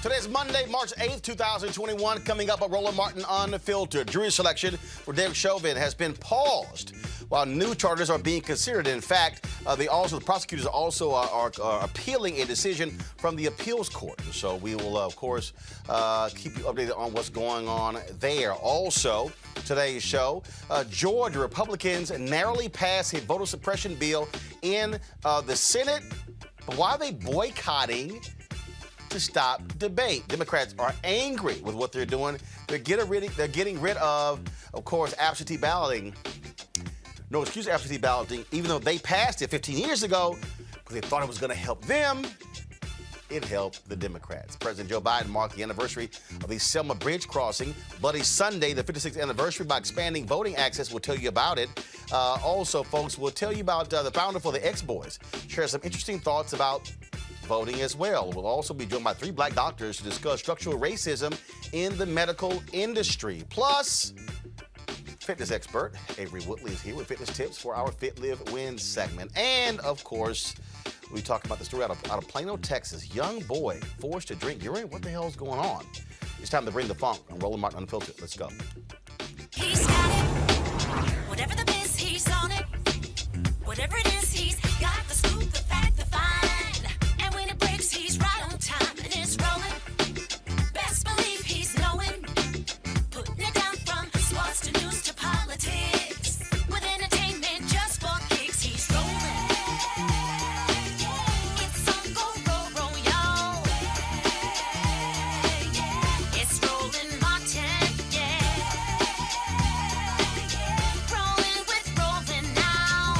Today is Monday, March 8th, 2021. Coming up, a Roland Martin Unfiltered. Jury selection for Derek Chauvin has been paused while new charges are being considered. In fact, the prosecutors also are appealing a decision from the appeals court. So we will, of course, keep you updated on what's going on there. Also, today's show, Georgia Republicans narrowly passed a voter suppression bill in the Senate. But why are they boycotting to stop debate? Democrats are angry with what they're doing. They're getting rid of course, absentee balloting. No excuse absentee balloting, even though they passed it 15 years ago because they thought it was going to help them. It helped the Democrats. President Joe Biden marked the anniversary of the Selma Bridge crossing. Bloody Sunday, the 56th anniversary, by expanding voting access. We'll tell you about it. Also, folks, we'll tell you about the founder for the X-Boys. Share some interesting thoughts about voting as well. We'll also be joined by 3 black doctors to discuss structural racism in the medical industry. Plus, fitness expert Averi Woodley is here with fitness tips for our Fit, Live, Win segment. And, of course, we talk about the story out of Plano, Texas. Young boy forced to drink urine. What the hell is going on? It's time to bring the funk on Roland Martin Unfiltered. Let's go. He's got it. Whatever the biz, he's on it. Whatever it is, he's got the scoop, the fact, the find. And when it breaks, he's right on time and it's rolling. Best believe he's knowing. Putting it down from sports to news to politics. With entertainment just for kicks, he's rolling. It's on go, roll, y'all. It's Roland Martin, rolling with Roland now.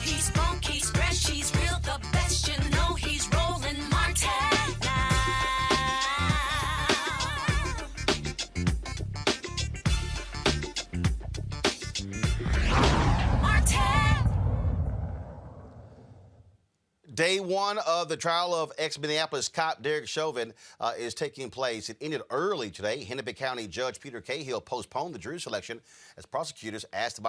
He's funky, he's fresh, he's real, the best, you know he's Roland Martin now. Martin! Day one of the trial of ex-Minneapolis cop Derek Chauvin is taking place. It ended early today. Hennepin County Judge Peter Cahill postponed the jury selection as prosecutors asked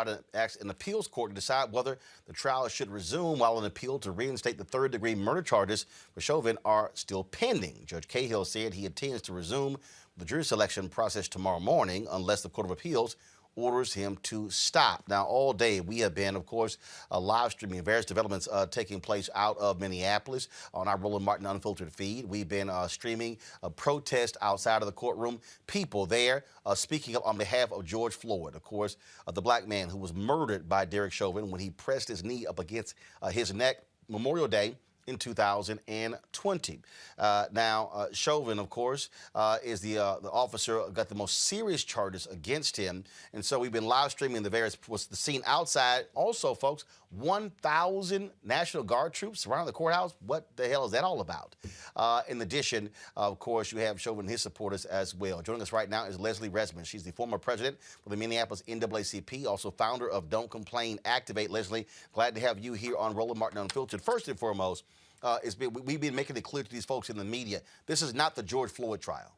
an appeals court to decide whether the trial should resume, while an appeal to reinstate the third-degree murder charges for Chauvin are still pending. Judge Cahill said he intends to resume the jury selection process tomorrow morning unless the Court of Appeals orders him to stop. Now, all day we have been, of course, live streaming various developments taking place out of Minneapolis on our Roland Martin Unfiltered feed. We've been streaming a protest outside of the courtroom, people there speaking up on behalf of George Floyd, of course, the black man who was murdered by Derek Chauvin when he pressed his knee up against his neck Memorial Day in 2020. Now, Chauvin, of course, is the officer got the most serious charges against him. And so we've been live streaming the scene outside. Also, folks, 1,000 National Guard troops surrounding the courthouse. What the hell is that all about? In addition, of course, you have Chauvin and his supporters as well. Joining us right now is Leslie Resman. She's the former president for the Minneapolis NAACP, also founder of Don't Complain, Activate. Leslie, glad to have you here on Roland Martin Unfiltered. First and foremost, we've been making it clear to these folks in the media, this is not the George Floyd trial.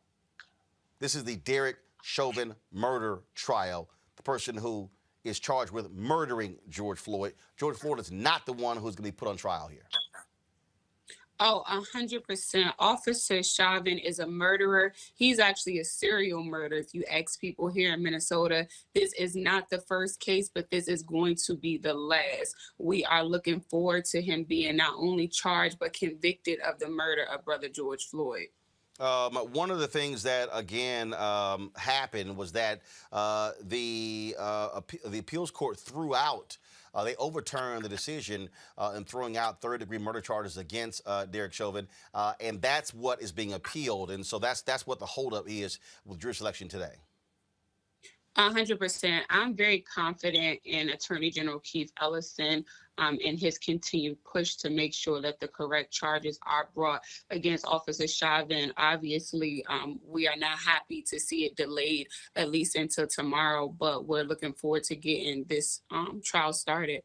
This is the Derek Chauvin murder trial, the person who is charged with murdering George Floyd. George Floyd is not the one who's going to be put on trial here. Oh, 100%. Officer Chauvin is a murderer. He's actually a serial murderer. If you ask people here in Minnesota, this is not the first case, but this is going to be the last. We are looking forward to him being not only charged, but convicted of the murder of Brother George Floyd. One of the things that, again, happened was that the appeals court threw out they overturned the decision in throwing out third-degree murder charges against Derek Chauvin, and that's what is being appealed. And so that's what the holdup is with jury selection today. 100%. I'm very confident in Attorney General Keith Ellison and his continued push to make sure that the correct charges are brought against Officer Chauvin. Obviously, we are not happy to see it delayed at least until tomorrow, but we're looking forward to getting this trial started.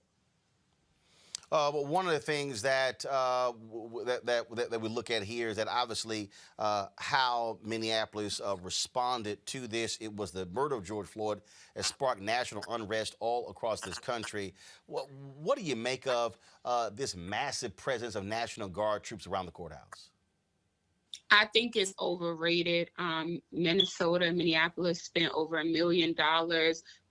But one of the things that that we look at here is that obviously how Minneapolis responded to this. It was the murder of George Floyd has sparked national unrest all across this country. What do you make of this massive presence of National Guard troops around the courthouse? I think it's overrated. Minnesota, Minneapolis spent over $1 million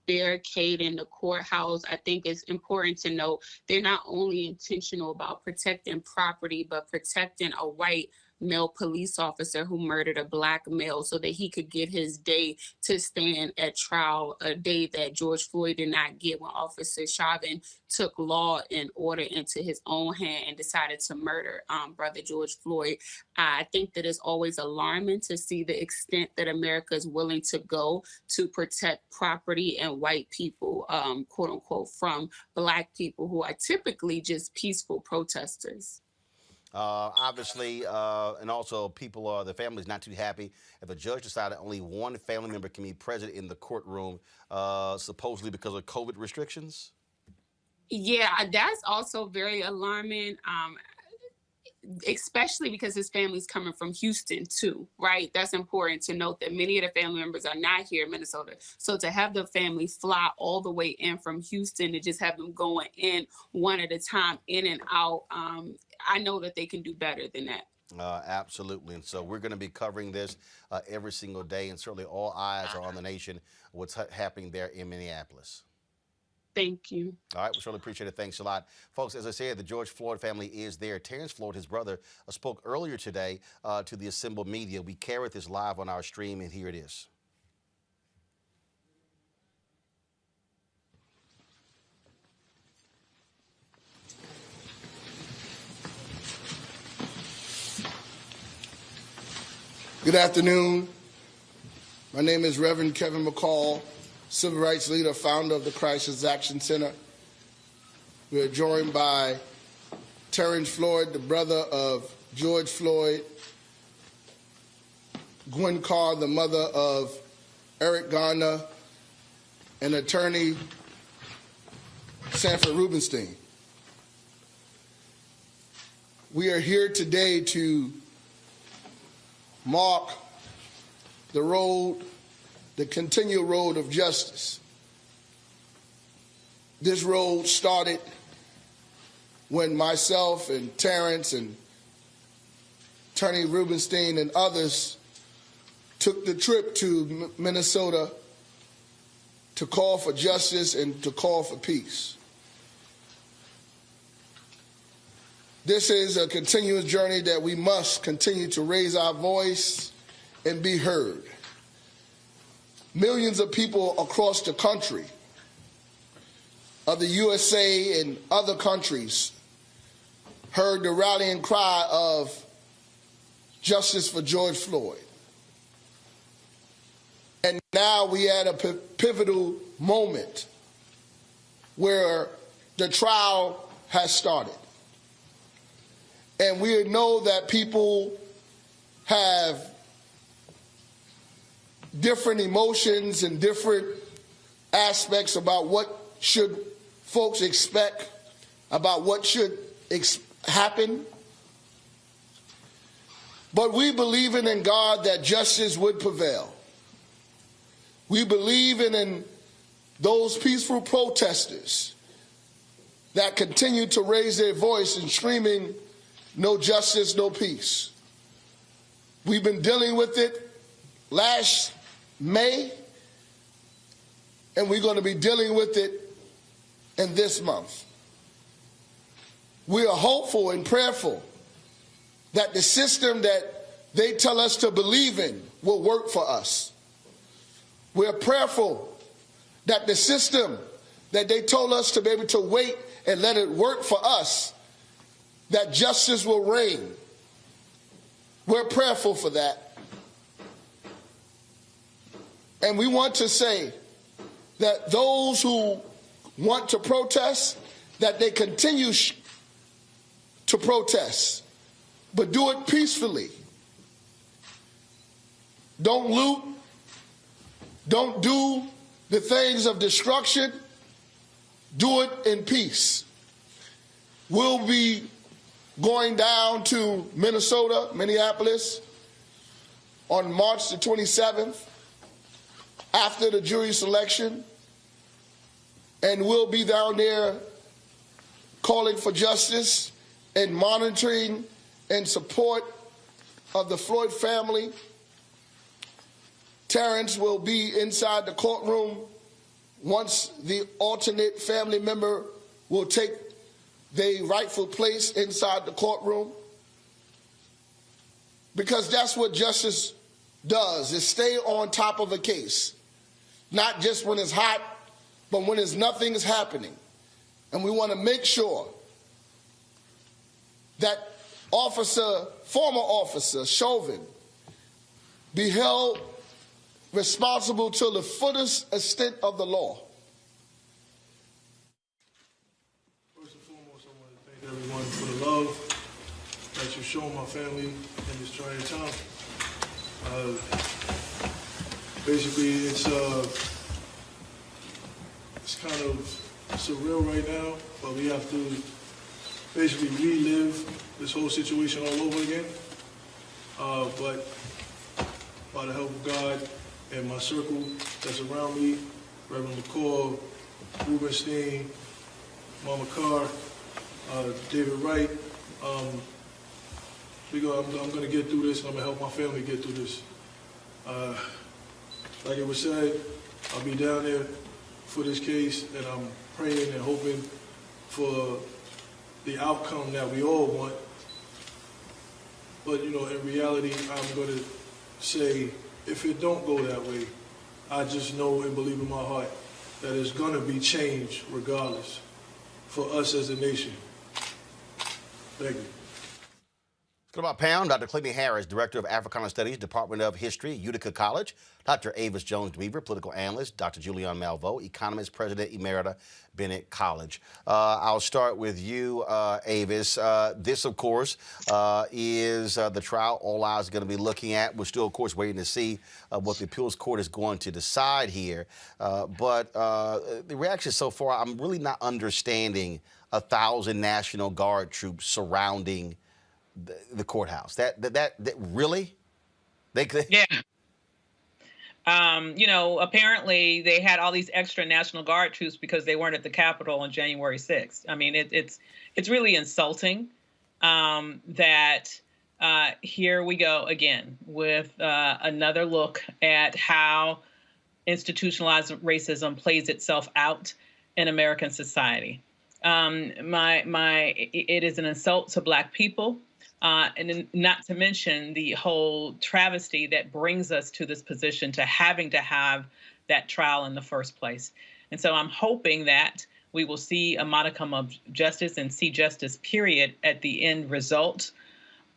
barricading the courthouse. I think it's important to note they're not only intentional about protecting property, but protecting a white male police officer who murdered a black male so that he could get his day to stand at trial, a day that George Floyd did not get when Officer Chauvin took law and order into his own hand and decided to murder brother George Floyd. I think that it's always alarming to see the extent that America is willing to go to protect property and white people, quote unquote, from black people who are typically just peaceful protesters. Obviously, and also the family's not too happy if a judge decided only one family member can be present in the courtroom, supposedly because of COVID restrictions. Yeah, that's also very alarming. Especially because his family's coming from Houston too, right? That's important to note that many of the family members are not here in Minnesota. So to have the family fly all the way in from Houston to just have them going in one at a time, in and out, I know that they can do better than that. Absolutely. And so we're going to be covering this every single day. And certainly all eyes are on the nation, what's happening there in Minneapolis. Thank you. All right, we certainly appreciate it. Thanks a lot. Folks, as I said, the George Floyd family is there. Terrence Floyd, his brother, spoke earlier today to the assembled media. We carried this live on our stream, and here it is. Good afternoon. My name is Reverend Kevin McCall, Civil Rights Leader, founder of the Crisis Action Center. We are joined by Terrence Floyd, the brother of George Floyd, Gwen Carr, the mother of Eric Garner, and attorney Sanford Rubenstein. We are here today to mark the continual road of justice. This road started when myself and Terrence and Attorney Rubenstein and others took the trip to Minnesota to call for justice and to call for peace. This is a continuous journey that we must continue to raise our voice and be heard. Millions of people across the country, of the USA and other countries, heard the rallying cry of justice for George Floyd. And now we are at a pivotal moment where the trial has started. And we know that people have different emotions and different aspects about what should folks expect, about what should happen. But we believe in God that justice would prevail. We believe in those peaceful protesters that continue to raise their voice and screaming, "No justice, no peace." We've been dealing with it last May, and we're going to be dealing with it in this month. We are hopeful and prayerful that the system that they tell us to believe in will work for us. We're prayerful that the system that they told us to be able to wait and let it work for us, that justice will reign. We're prayerful for that. And we want to say that those who want to protest, that they continue to protest, but do it peacefully. Don't loot. Don't do the things of destruction. Do it in peace. We'll be going down to Minnesota, Minneapolis, on March the 27th, after the jury selection, and we'll be down there calling for justice and monitoring and support of the Floyd family. Terrence will be inside the courtroom. Once the alternate family member will take their rightful place inside the courtroom. Because that's what justice does, is stay on top of a case. Not just when it's hot, but when nothing is happening. And we want to make sure that former officer Chauvin be held responsible to the fullest extent of the law. First and foremost, I want to thank everyone for the love that you've shown my family in this trying time. Basically, it's kind of surreal right now, but we have to basically relive this whole situation all over again. But by the help of God and my circle that's around me, Reverend McCall, Rubenstein, Mama Carr, David Wright, I'm going to get through this, and I'm going to help my family get through this. Like it was said, I'll be down there for this case, and I'm praying and hoping for the outcome that we all want. But, in reality, I'm going to say, if it don't go that way, I just know and believe in my heart that it's going to be change regardless for us as a nation. Thank you. Go to my pound. Dr. Clemmy Harris, Director of Africana Studies, Department of History, Utica College. Dr. Avis Jones-Deaver, Political Analyst. Dr. Julian Malveaux, Economist, President Emerita, Bennett College. I'll start with you, Avis. This, of course, is the trial all eyes are going to be looking at. We're still, of course, waiting to see what the appeals court is going to decide here. But the reaction so far, I'm really not understanding 1,000 National Guard troops surrounding the courthouse. That really? Yeah. Apparently they had all these extra National Guard troops because they weren't at the Capitol on January 6th. I mean, it's really insulting that here we go again with another look at how institutionalized racism plays itself out in American society. It is an insult to Black people. And not to mention the whole travesty that brings us to this position to having to have that trial in the first place. And so I'm hoping that we will see a modicum of justice and see justice, period, at the end result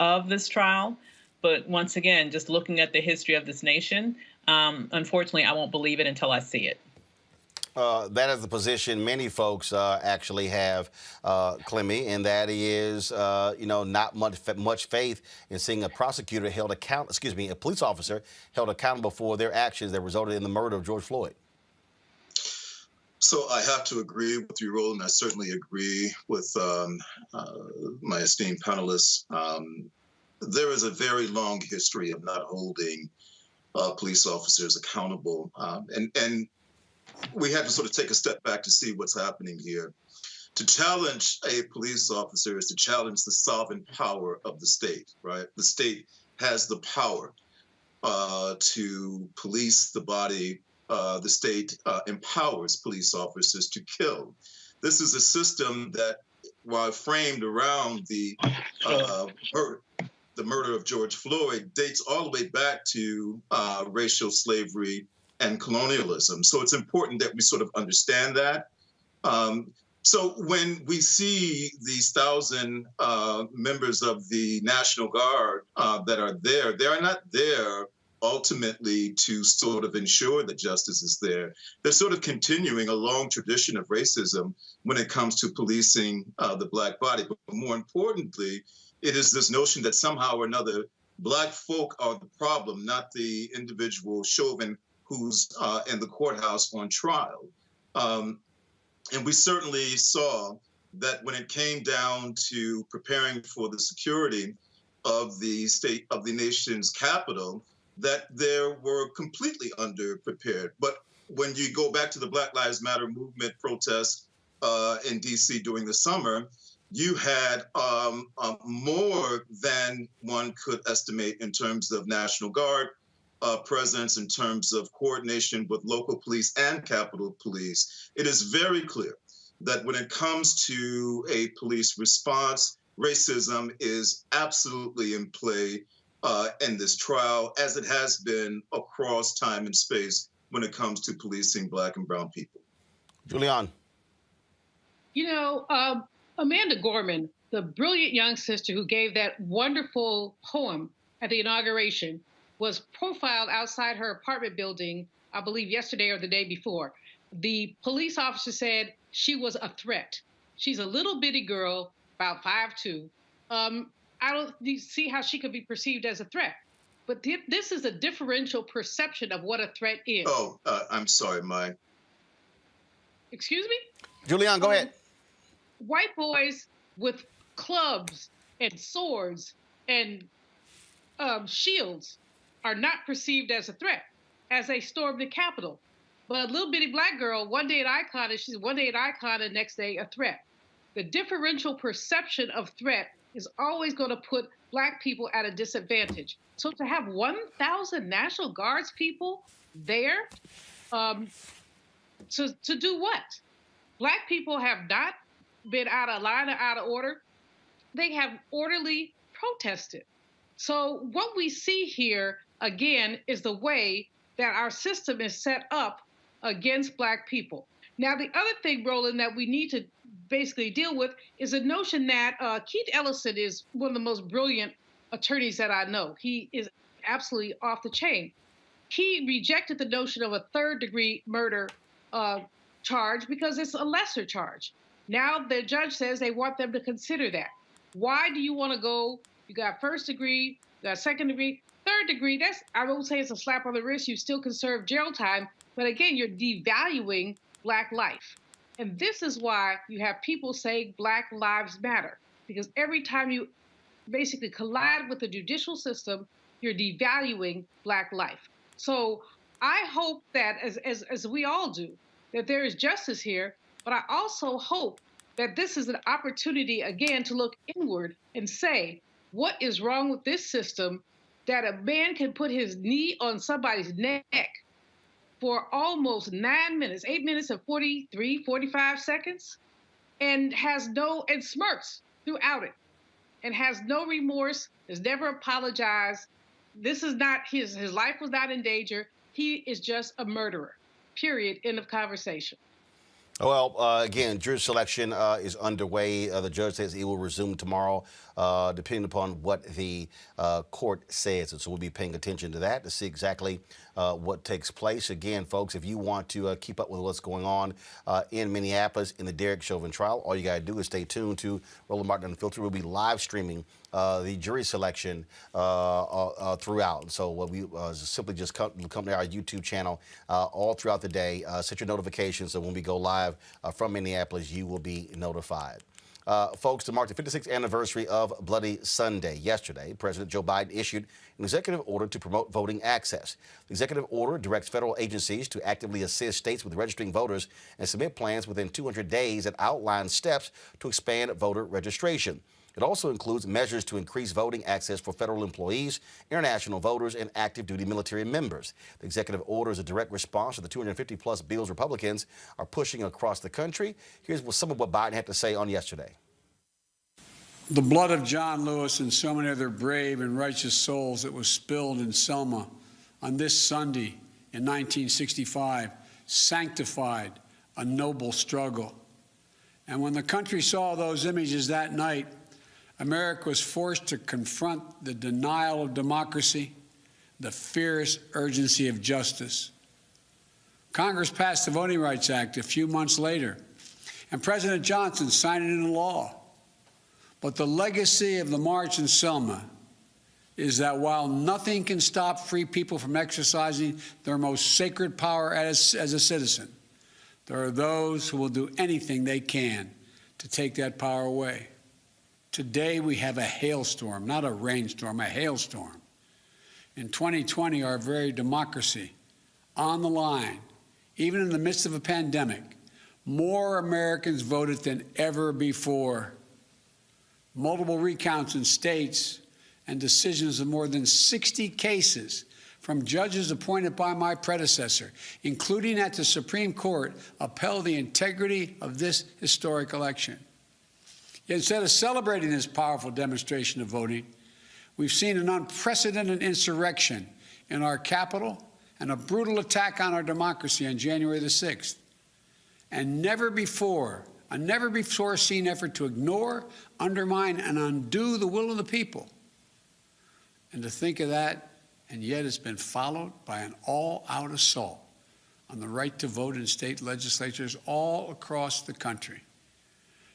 of this trial. But once again, just looking at the history of this nation, unfortunately, I won't believe it until I see it. That is the position many folks actually have, Clemmy, and that is, not much faith in seeing a prosecutor a police officer held accountable for their actions that resulted in the murder of George Floyd. So I have to agree with you, Roland. I certainly agree with my esteemed panelists. There is a very long history of not holding police officers accountable, and we had to sort of take a step back to see what's happening here. To challenge a police officer is to challenge the sovereign power of the state, right? The state has the power to police the body. The state empowers police officers to kill. This is a system that, while framed around the murder of George Floyd, dates all the way back to racial slavery and colonialism. So it's important that we sort of understand that. So when we see these 1,000 members of the National Guard that are there, they are not there ultimately to sort of ensure that justice is there. They're sort of continuing a long tradition of racism when it comes to policing the Black body. But more importantly, it is this notion that somehow or another Black folk are the problem, not the individual Chauvin who's in the courthouse on trial. And we certainly saw that when it came down to preparing for the security of the nation's capital, that they were completely underprepared. But when you go back to the Black Lives Matter movement protests in DC during the summer, you had more than one could estimate in terms of National Guard presence, in terms of coordination with local police and Capitol Police. It is very clear that when it comes to a police response, racism is absolutely in play in this trial, as it has been across time and space when it comes to policing Black and brown people. Julian. You know, Amanda Gorman, the brilliant young sister who gave that wonderful poem at the inauguration, was profiled outside her apartment building, I believe yesterday or the day before. The police officer said she was a threat. She's a little bitty girl, about 5'2". I don't see how she could be perceived as a threat. But this is a differential perception of what a threat is. Oh, I'm sorry, Mike. Excuse me? Julian, go ahead. White boys with clubs and swords and shields are not perceived as a threat as they storm the Capitol. But a little bitty Black girl, one day an icon, and she's one day an icon and next day a threat. The differential perception of threat is always going to put Black people at a disadvantage. So to have 1,000 National Guards people there, to do what? Black people have not been out of line or out of order. They have orderly protested. So what we see here, again, is the way that our system is set up against Black people. Now, the other thing, Roland, that we need to basically deal with is the notion that Keith Ellison is one of the most brilliant attorneys that I know. He is absolutely off the chain. He rejected the notion of a third-degree murder charge because it's a lesser charge. Now the judge says they want them to consider that. Why do you want to go? You got first degree, you got second degree, third degree. That's, I won't say it's a slap on the wrist. You still can serve jail time, but again, you're devaluing Black life. And this is why you have people say Black lives matter, because every time you basically collide with the judicial system, you're devaluing Black life. So I hope that, as we all do, that there is justice here, but I also hope that this is an opportunity, again, to look inward and say, what is wrong with this system that a man can put his knee on somebody's neck for almost 9 minutes, 8 minutes and 45 seconds, and and smirks throughout it, and has no remorse, has never apologized. This is not, his life was not in danger. He is just a murderer, period, end of conversation. Well, again, jury selection is underway. The judge says it will resume tomorrow, depending upon what the court says. And so we'll be paying attention to that to see exactly what takes place. Again, folks, if you want to keep up with what's going on in Minneapolis in the Derek Chauvin trial, all you got to do is stay tuned to Roland Martin Unfiltered. We'll be live streaming the jury selection throughout. So we simply just come to our YouTube channel all throughout the day. Set your notifications so when we go live from Minneapolis, you will be notified. Folks, to mark the 56th anniversary of Bloody Sunday, yesterday, President Joe Biden issued an executive order to promote voting access. The executive order directs federal agencies to actively assist states with registering voters and submit plans within 200 days that outline steps to expand voter registration. It also includes measures to increase voting access for federal employees, international voters, and active duty military members. The executive order is a direct response to the 250-plus bills Republicans are pushing across the country. Here's some of what Biden had to say on yesterday. The blood of John Lewis and so many other brave and righteous souls that was spilled in Selma on this Sunday in 1965 sanctified a noble struggle. And when the country saw those images that night, America was forced to confront the denial of democracy, the fierce urgency of justice. Congress passed the Voting Rights Act a few months later, and President Johnson signed it into law. But the legacy of the March in Selma is that while nothing can stop free people from exercising their most sacred power as a citizen, there are those who will do anything they can to take that power away. Today we have a hailstorm, not a rainstorm, a hailstorm. In 2020, our very democracy on the line, even in the midst of a pandemic, more Americans voted than ever before. multiple recounts in states, and decisions of more than 60 cases from judges appointed by my predecessor, including at the Supreme Court, upheld the integrity of this historic election. Yet instead of celebrating this powerful demonstration of voting, we've seen an unprecedented insurrection in our capital and a brutal attack on our democracy on January the 6th. And a never before seen effort to ignore, undermine, and undo the will of the people. And to think of that, and yet it's been followed by an all-out assault on the right to vote in state legislatures all across the country.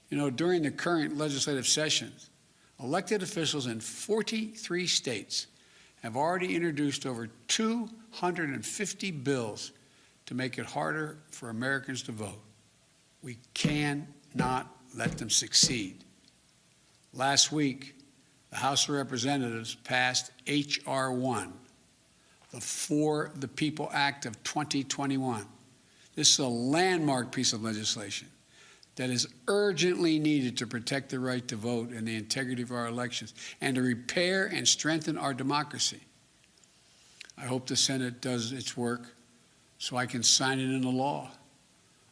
You know, during the current legislative sessions, elected officials in 43 states have already introduced over 250 bills to make it harder for Americans to vote. We cannot let them succeed. Last week, the House of Representatives passed HR1, the For the People Act of 2021. This is a landmark piece of legislation that is urgently needed to protect the right to vote and the integrity of our elections and to repair and strengthen our democracy. I hope the Senate does its work so I can sign it into law.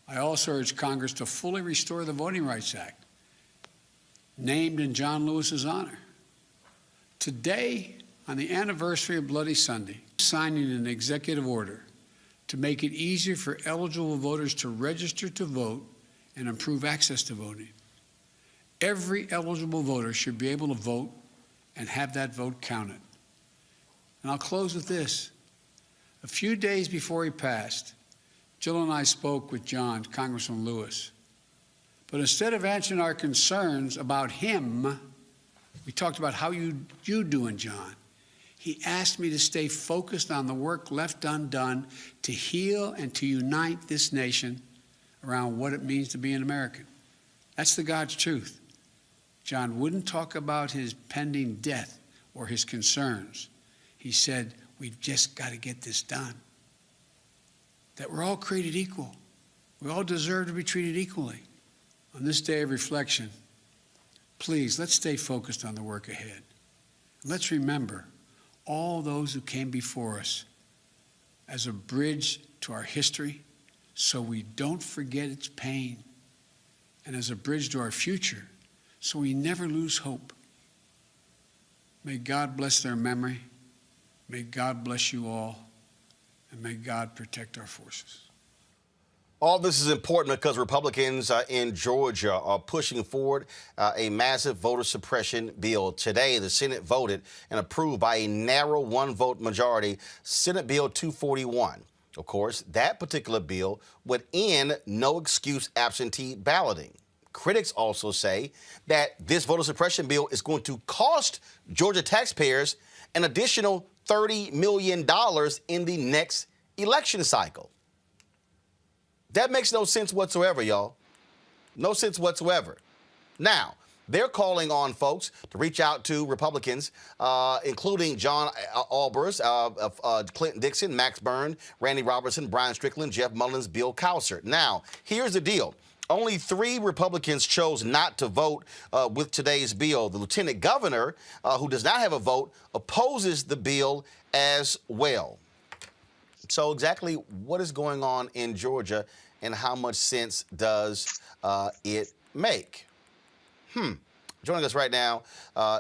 I also urge Congress to fully restore the Voting Rights Act, named in John Lewis's honor. Today, on the anniversary of Bloody Sunday, signing an executive order to make it easier for eligible voters to register to vote and improve access to voting. Every eligible voter should be able to vote and have that vote counted. And I'll close with this. A few days before he passed, Jill and I spoke with John, Congressman Lewis. But instead of answering our concerns about him, we talked about how you doing, John. He asked me to stay focused on the work left undone to heal and to unite this nation around what it means to be an American. That's the God's truth. John wouldn't talk about his pending death or his concerns. He said, we've just got to get this done. That we're all created equal. We all deserve to be treated equally. On this day of reflection, please, let's stay focused on the work ahead. Let's remember all those who came before us as a bridge to our history so we don't forget its pain, and as a bridge to our future so we never lose hope. May God bless their memory. May God bless you all, and may God protect our forces. All this is important because Republicans in Georgia are pushing forward a massive voter suppression bill. Today, the Senate voted and approved by a narrow one-vote majority Senate Bill 241. Of course, that particular bill would end no-excuse absentee balloting. Critics also say that this voter suppression bill is going to cost Georgia taxpayers an additional $30 million in the next election cycle. That makes no sense whatsoever, y'all. No sense whatsoever. Now, they're calling on folks to reach out to Republicans, including John Albers, Clinton Dixon, Max Byrne, Randy Robertson, Brian Strickland, Jeff Mullins, Bill Cowser. Now, here's the deal. Only 3 Republicans chose not to vote with today's bill. The lieutenant governor, who does not have a vote, opposes the bill as well. So exactly what is going on in Georgia and how much sense does it make? Joining us right now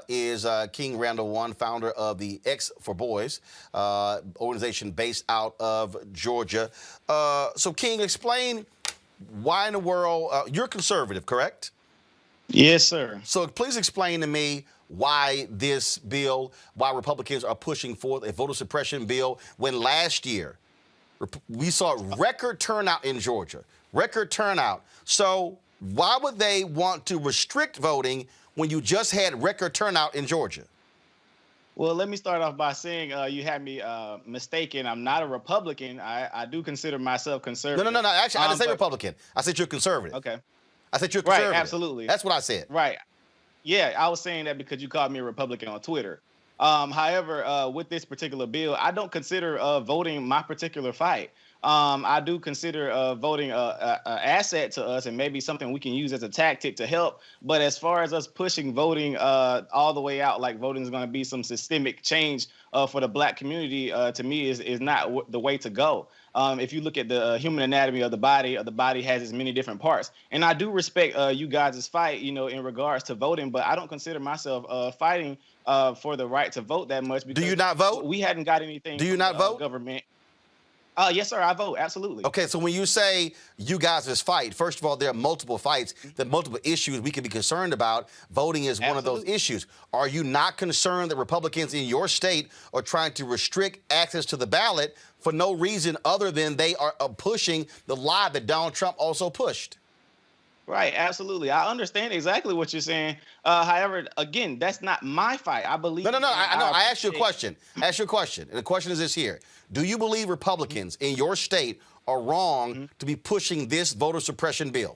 is King Randall One, founder of the X for Boys organization based out of Georgia. So King, explain why in the world, you're conservative, correct? Yes, sir. So please explain to me why this bill, why Republicans are pushing forth a voter suppression bill when last year we saw record turnout in Georgia, record turnout. So why would they want to restrict voting when you just had record turnout in Georgia? Well, let me start off by saying you had me mistaken. I'm not a Republican. I do consider myself conservative. No. Actually, I didn't say Republican. I said you're conservative. Okay. I said you're conservative. Right, absolutely. That's what I said. Right. Yeah, I was saying that because you called me a Republican on Twitter. However, with this particular bill, I don't consider voting my particular fight. I do consider voting a asset to us and maybe something we can use as a tactic to help. But as far as us pushing voting all the way out, like voting is going to be some systemic change for the Black community, to me is not the way to go. If you look at the human anatomy of the body has its many different parts. And I do respect you guys' fight, in regards to voting, but I don't consider myself fighting for the right to vote that much. Because do you not vote? We hadn't got anything. Do you not vote? Government. Yes, sir. I vote. Absolutely. Okay, so when you say you guys' fight, first of all, there are multiple fights, there are multiple issues we can be concerned about. Voting is one of those issues. Are you not concerned that Republicans in your state are trying to restrict access to the ballot for no reason other than they are pushing the lie that Donald Trump also pushed? Right, absolutely. I understand exactly what you're saying. However, again, that's not my fight. I believe. No. I know. I asked you a question. And the question is this here: do you believe Republicans in your state are wrong to be pushing this voter suppression bill?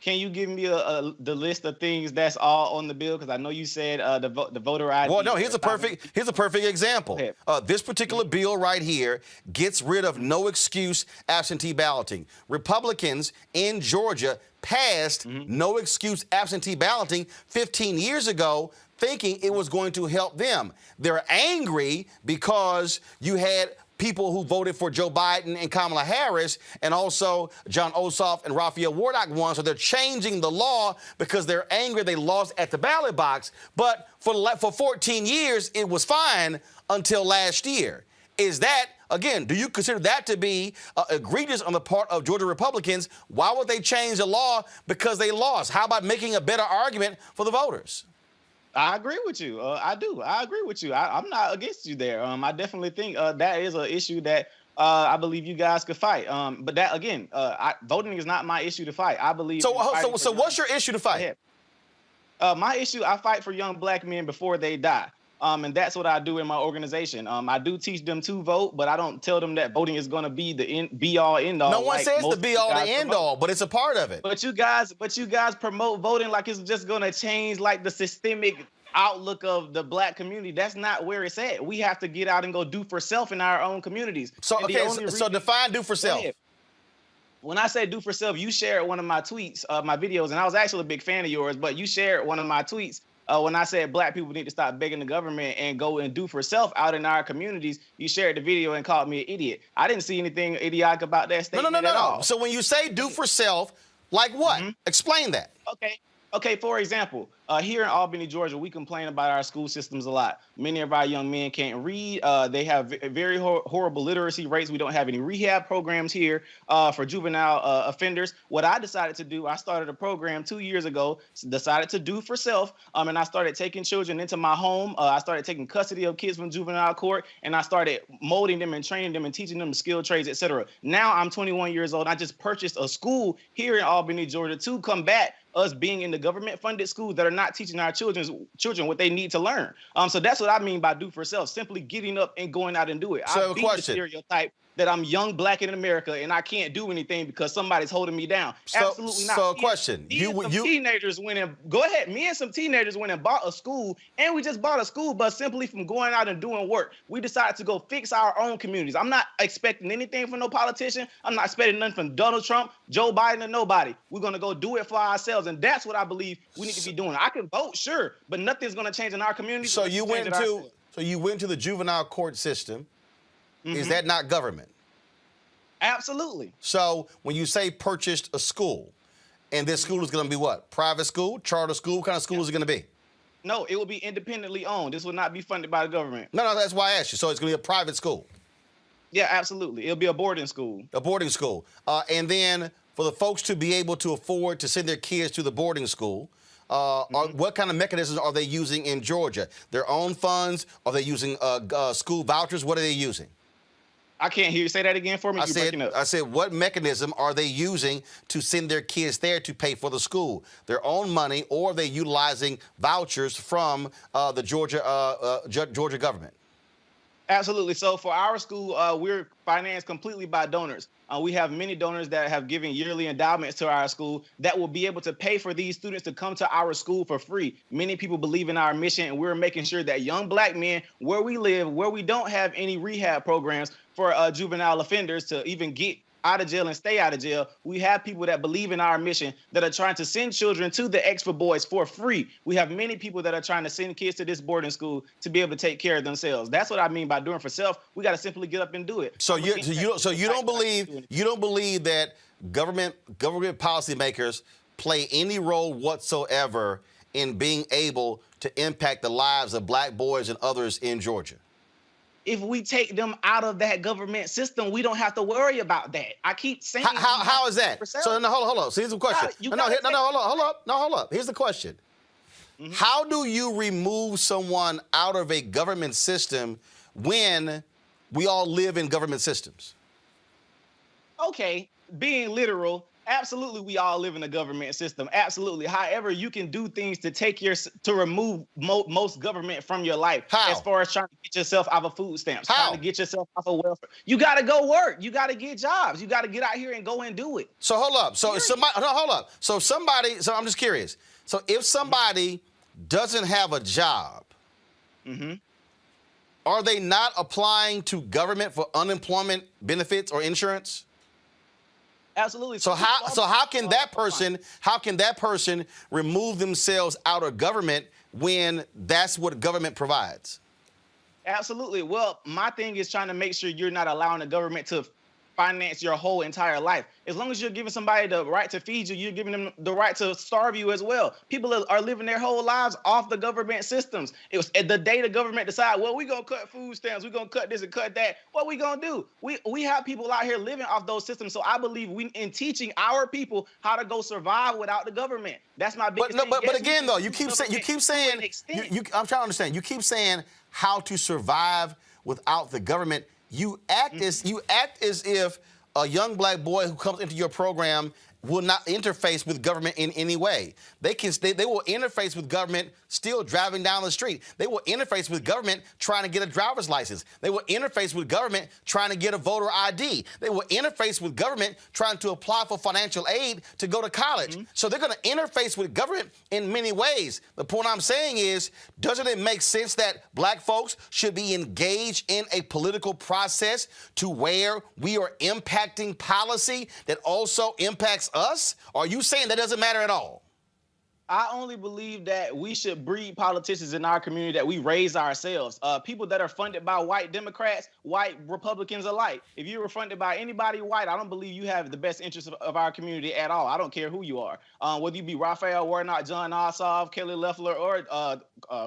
Can you give me the list of things that's all on the bill? Because I know you said the voter ID. Well, no. Here's a perfect example. This particular bill right here gets rid of no excuse absentee balloting. Republicans in Georgia passed no excuse absentee balloting 15 years ago, thinking it was going to help them. They're angry because you had people who voted for Joe Biden and Kamala Harris, and also John Ossoff and Raphael Warnock won. So they're changing the law because they're angry they lost at the ballot box. But for 14 years, it was fine until last year. Is that, again, do you consider that to be egregious on the part of Georgia Republicans? Why would they change the law because they lost? How about making a better argument for the voters? I agree with you. I do. I agree with you. I'm not against you there. I definitely think that is an issue that I believe you guys could fight. But that, again, voting is not my issue to fight. I believe. So what's your issue to fight? My issue, I fight for young Black men before they die. And that's what I do in my organization. I do teach them to vote, but I don't tell them that voting is going to be the be all end all. No one says the be all the end all, but it's a part of it. But you guys promote voting like it's just going to change like the systemic outlook of the Black community. That's not where it's at. We have to get out and go do for self in our own communities. So define do for self. When I say do for self, you shared one of my tweets, my videos, and I was actually a big fan of yours, but you shared one of my tweets. When I said Black people need to stop begging the government and go and do for self out in our communities, you shared the video and called me an idiot. I didn't see anything idiotic about that statement at all. So when you say do for self, like what? Explain that. Okay, for example, here in Albany, Georgia, we complain about our school systems a lot. Many of our young men can't read. They have very horrible literacy rates. We don't have any rehab programs here for juvenile offenders. What I decided to do, I started a program 2 years ago, decided to do for self, and I started taking children into my home. I started taking custody of kids from juvenile court, and I started molding them and training them and teaching them skilled trades, etc. Now I'm 21 years old. I just purchased a school here in Albany, Georgia, to combat us being in the government-funded schools that are not teaching our children what they need to learn. So that's what I mean by do for self, simply getting up and going out and do it. So I beat the stereotype that I'm young, Black in America, and I can't do anything because somebody's holding me down. Absolutely not. So a question. Teenagers went and go ahead. Me and some teenagers went and bought a school, and we just bought a school bus simply from going out and doing work. We decided to go fix our own communities. I'm not expecting anything from no politician. I'm not expecting nothing from Donald Trump, Joe Biden, or nobody. We're gonna go do it for ourselves, and that's what I believe we need to be doing. I can vote, sure, but nothing's gonna change in our community. So you went to the juvenile court system. Is that not government? Absolutely. So when you say purchased a school, and this school is going to be what? Private school, charter school? What kind of school is it going to be? No, it will be independently owned. This will not be funded by the government. No, that's why I asked you. So it's going to be a private school? Yeah, absolutely. It'll be a boarding school. A boarding school. And then for the folks to be able to afford to send their kids to the boarding school, what kind of mechanisms are they using in Georgia? Their own funds? Are they using school vouchers? What are they using? I can't hear you. Say that again for me. I said, what mechanism are they using to send their kids there to pay for the school? Their own money, or are they utilizing vouchers from the Georgia government? Absolutely. So for our school, we're financed completely by donors. We have many donors that have given yearly endowments to our school that will be able to pay for these students to come to our school for free. Many people believe in our mission, and we're making sure that young Black men, where we live, where we don't have any rehab programs for juvenile offenders to even get out of jail and stay out of jail, we have people that believe in our mission that are trying to send children to the Expert Boys for free. We have many people that are trying to send kids to this boarding school to be able to take care of themselves. That's what I mean by doing for self. We got to simply get up and do it. So you don't believe that government policymakers play any role whatsoever in being able to impact the lives of Black boys and others in Georgia? If we take them out of that government system, we don't have to worry about that. I keep saying. How is that? So no, hold on. So here's the question. Hold up. Here's the question. Mm-hmm. How do you remove someone out of a government system when we all live in government systems? Okay, being literal. Absolutely, we all live in a government system. Absolutely. However, you can do things to remove most government from your life. How? As far as trying to get yourself out of food stamps, How? trying to get yourself off of welfare. You got to go work. You got to get jobs. You got to get out here and go and do it. So hold up. So I'm just curious. So if somebody doesn't have a job, mm-hmm. are they not applying to government for unemployment benefits or insurance? Absolutely. So how can that person remove themselves out of government when that's what government provides? Absolutely. Well, my thing is trying to make sure you're not allowing the government to finance your whole entire life. As long as you're giving somebody the right to feed you, you're giving them the right to starve you as well. People are living their whole lives off the government systems. It was the day the government decide, well, we're going to cut food stamps, we're going to cut this and cut that. What we going to do? We have people out here living off those systems. So I believe in teaching our people how to go survive without the government. That's my biggest thing. But again, though, you keep saying, I'm trying to understand. You keep saying how to survive without the government. You act as if a young Black boy who comes into your program will not interface with government in any way. They will interface with government still driving down the street. They will interface with government trying to get a driver's license. They will interface with government trying to get a voter ID. They will interface with government trying to apply for financial aid to go to college. Mm-hmm. So they're going to interface with government in many ways. The point I'm saying is, doesn't it make sense that Black folks should be engaged in a political process to where we are impacting policy that also impacts us? Or are you saying that doesn't matter at all? I only believe that we should breed politicians in our community that we raise ourselves. People that are funded by white Democrats, white Republicans alike. If you were funded by anybody white, I don't believe you have the best interests of our community at all. I don't care who you are. Whether you be Raphael Warnock, John Ossoff, Kelly Loeffler, or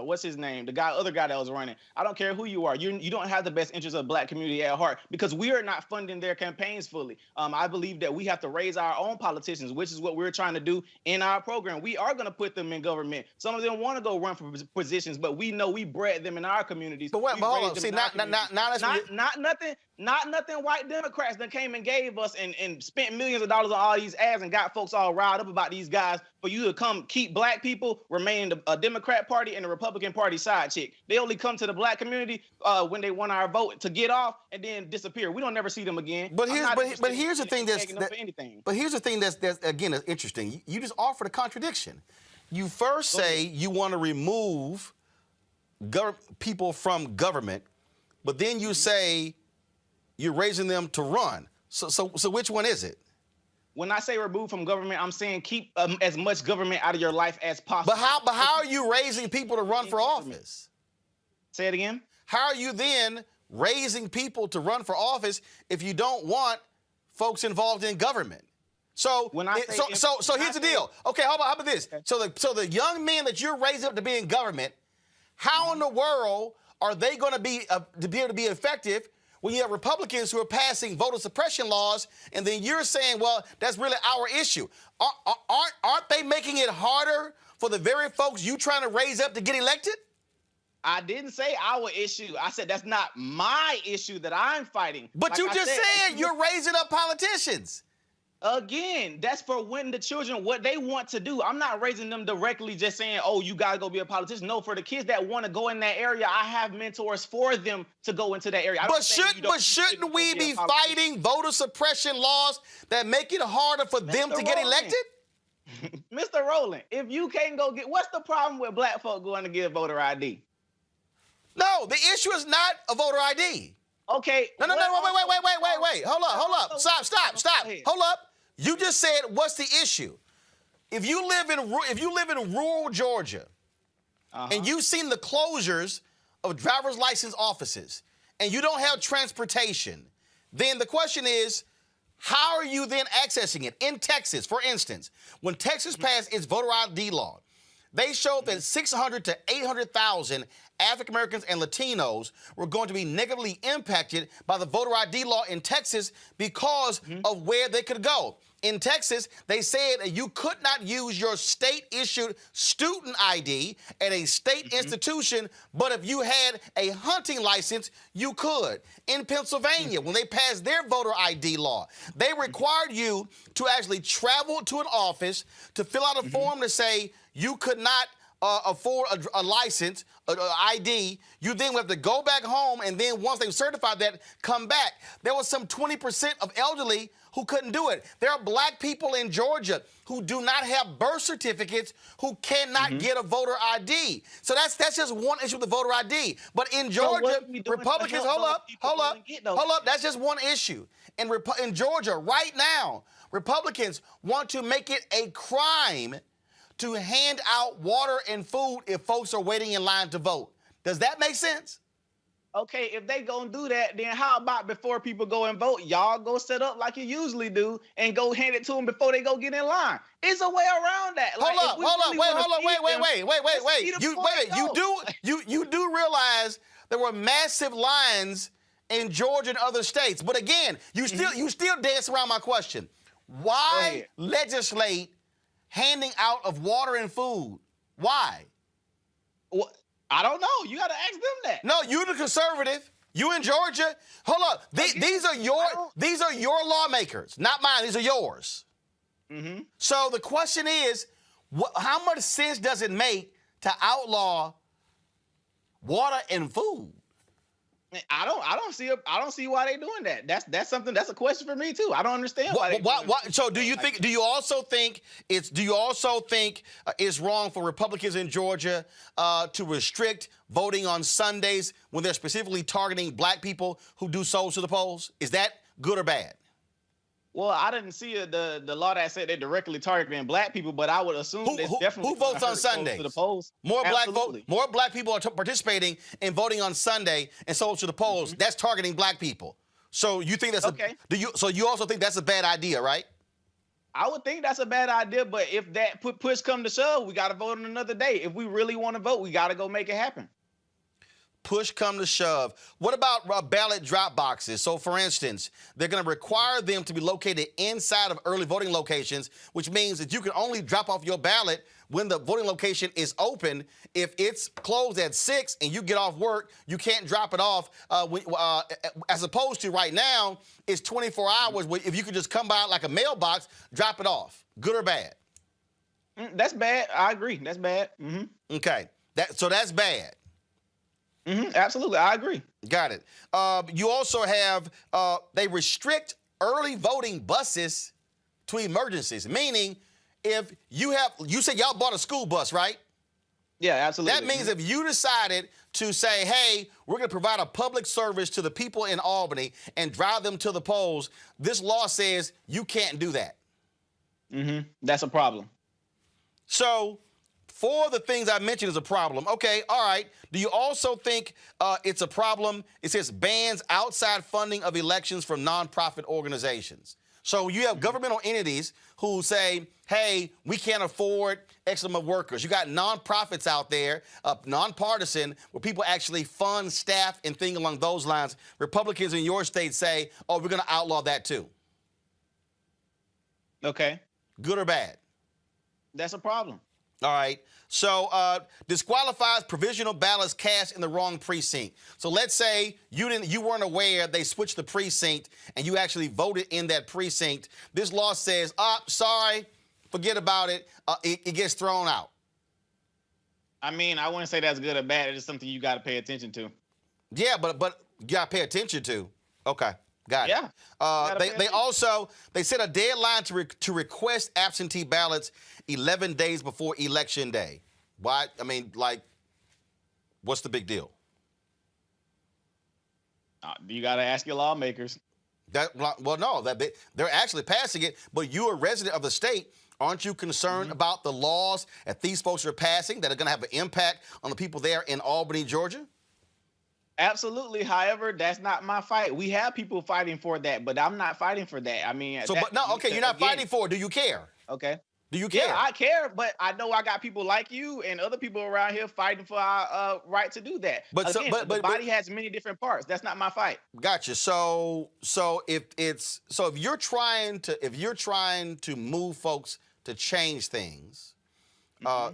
what's his name? The other guy that was running. I don't care who you are. You don't have the best interests of the Black community at heart because we are not funding their campaigns fully. I believe that we have to raise our own politicians, which is what we're trying to do in our program. We are going to put them in government. Some of them want to go run for positions, but we know we bred them in our communities. But hold on. See, not nothing white Democrats that came and gave us and spent millions of dollars on all these ads and got folks all riled up about these guys for you to come keep Black people remain a Democrat Party and the Republican Party side chick. They only come to the Black community when they want our vote to get off and then disappear. We don't never see them again. But here's the thing that's again interesting. You just offered a contradiction. You first say you want to remove people from government, but then you say you're raising them to run. So which one is it? When I say remove from government, I'm saying keep as much government out of your life as possible. But how are you raising people to run for office? Say it again. How are you then raising people to run for office if you don't want folks involved in government? So here's the deal. Okay, how about this? Okay. So the young men that you're raising up to be in government, how in the world are they going to be able to be effective when you have Republicans who are passing voter suppression laws, and then you're saying, well, that's really our issue? Aren't they making it harder for the very folks you trying to raise up to get elected? I didn't say our issue. I said that's not my issue that I'm fighting. But like you just said you're raising up politicians. Again, that's for when the children, what they want to do. I'm not raising them directly just saying, oh, you got to go be a politician. No, for the kids that want to go in that area, I have mentors for them to go into that area. But shouldn't we be fighting voter suppression laws that make it harder for them to get elected? Mr. Roland, if you can't go get, what's the problem with black folk going to get a voter ID? No, the issue is not a voter ID. Okay. No, wait. Hold up. Stop. Hold up. You just said, what's the issue? If you live in rural Georgia, and you've seen the closures of driver's license offices, and you don't have transportation, then the question is, how are you then accessing it? In Texas, for instance, when Texas passed its voter ID law, they showed that 600 to 800,000 African Americans and Latinos were going to be negatively impacted by the voter ID law in Texas because of where they could go. In Texas, they said that you could not use your state-issued student ID at a state institution, but if you had a hunting license, you could. In Pennsylvania, when they passed their voter ID law, they required you to actually travel to an office to fill out a form to say you could not afford a license, an ID. You then would have to go back home, and then once they certified that, come back. There was some 20% of elderly who couldn't do it. There are black people in Georgia who do not have birth certificates who cannot get a voter ID. So that's just one issue with the voter ID. But in Georgia, Republicans, hold up, that's just one issue. In Georgia, right now, Republicans want to make it a crime to hand out water and food if folks are waiting in line to vote. Does that make sense? Okay, if they gonna do that, then how about before people go and vote, y'all go set up like you usually do and go hand it to them before they go get in line? It's a way around that. You do realize there were massive lines in Georgia and other states, but again, you still dance around my question. Why legislate handing out of water and food? Why? Well, I don't know. You got to ask them that. No, you the conservative. You in Georgia. Hold up. These are your lawmakers, not mine. These are yours. So the question is, how much sense does it make to outlaw water and food? I don't see why they're doing that. That's something. That's a question for me too. I don't understand why. So do you also think it's wrong for Republicans in Georgia to restrict voting on Sundays when they're specifically targeting black people who do souls to the polls? Is that good or bad? Well, I didn't see the law that said they're directly targeting black people, but I would assume who votes on Sundays? To the polls. More black people are participating in voting on Sunday and souls to the polls. That's targeting black people. So you think that's okay? So you also think that's a bad idea, right? I would think that's a bad idea, but if that push come to shove, we got to vote on another day. If we really want to vote, we got to go make it happen. Push come to shove. What about ballot drop boxes? So, for instance, they're going to require them to be located inside of early voting locations, which means that you can only drop off your ballot when the voting location is open. If it's closed at 6 and you get off work, you can't drop it off. As opposed to right now, it's 24 hours. If you could just come by like a mailbox, drop it off. Good or bad? That's bad. I agree. That's bad. Okay. So that's bad. Absolutely. I agree. Got it. You also have, they restrict early voting buses to emergencies, meaning if you said y'all bought a school bus, right? Yeah, absolutely. That means if you decided to say, hey, we're going to provide a public service to the people in Albany and drive them to the polls, this law says you can't do that. That's a problem. So, for the things I mentioned is a problem. Okay, all right. Do you also think it's a problem? It says bans outside funding of elections from nonprofit organizations. So you have governmental entities who say, hey, we can't afford X number of workers. You got nonprofits out there, nonpartisan, where people actually fund staff and things along those lines. Republicans in your state say, oh, we're going to outlaw that too. Okay. Good or bad? That's a problem. All right. So disqualifies provisional ballots cast in the wrong precinct. So let's say you weren't aware they switched the precinct and you actually voted in that precinct. This law says, sorry, forget about it. It gets thrown out. I mean, I wouldn't say that's good or bad. It's just something you got to pay attention to. Yeah, but you got to pay attention to. Okay. Got it. Yeah. They set a deadline to request absentee ballots 11 days before Election Day. Why? I mean, like, what's the big deal? You got to ask your lawmakers. They're actually passing it, but you're a resident of the state. Aren't you concerned about the laws that these folks are passing that are going to have an impact on the people there in Albany, Georgia? Absolutely. However, that's not my fight. We have people fighting for that, but I'm not fighting for that. I mean, you're not fighting for it. Do you care? Okay. Do you care? Yeah, I care, but I know I got people like you and other people around here fighting for our right to do that. But the body has many different parts. That's not my fight. Gotcha. So if you're trying to move folks to change things,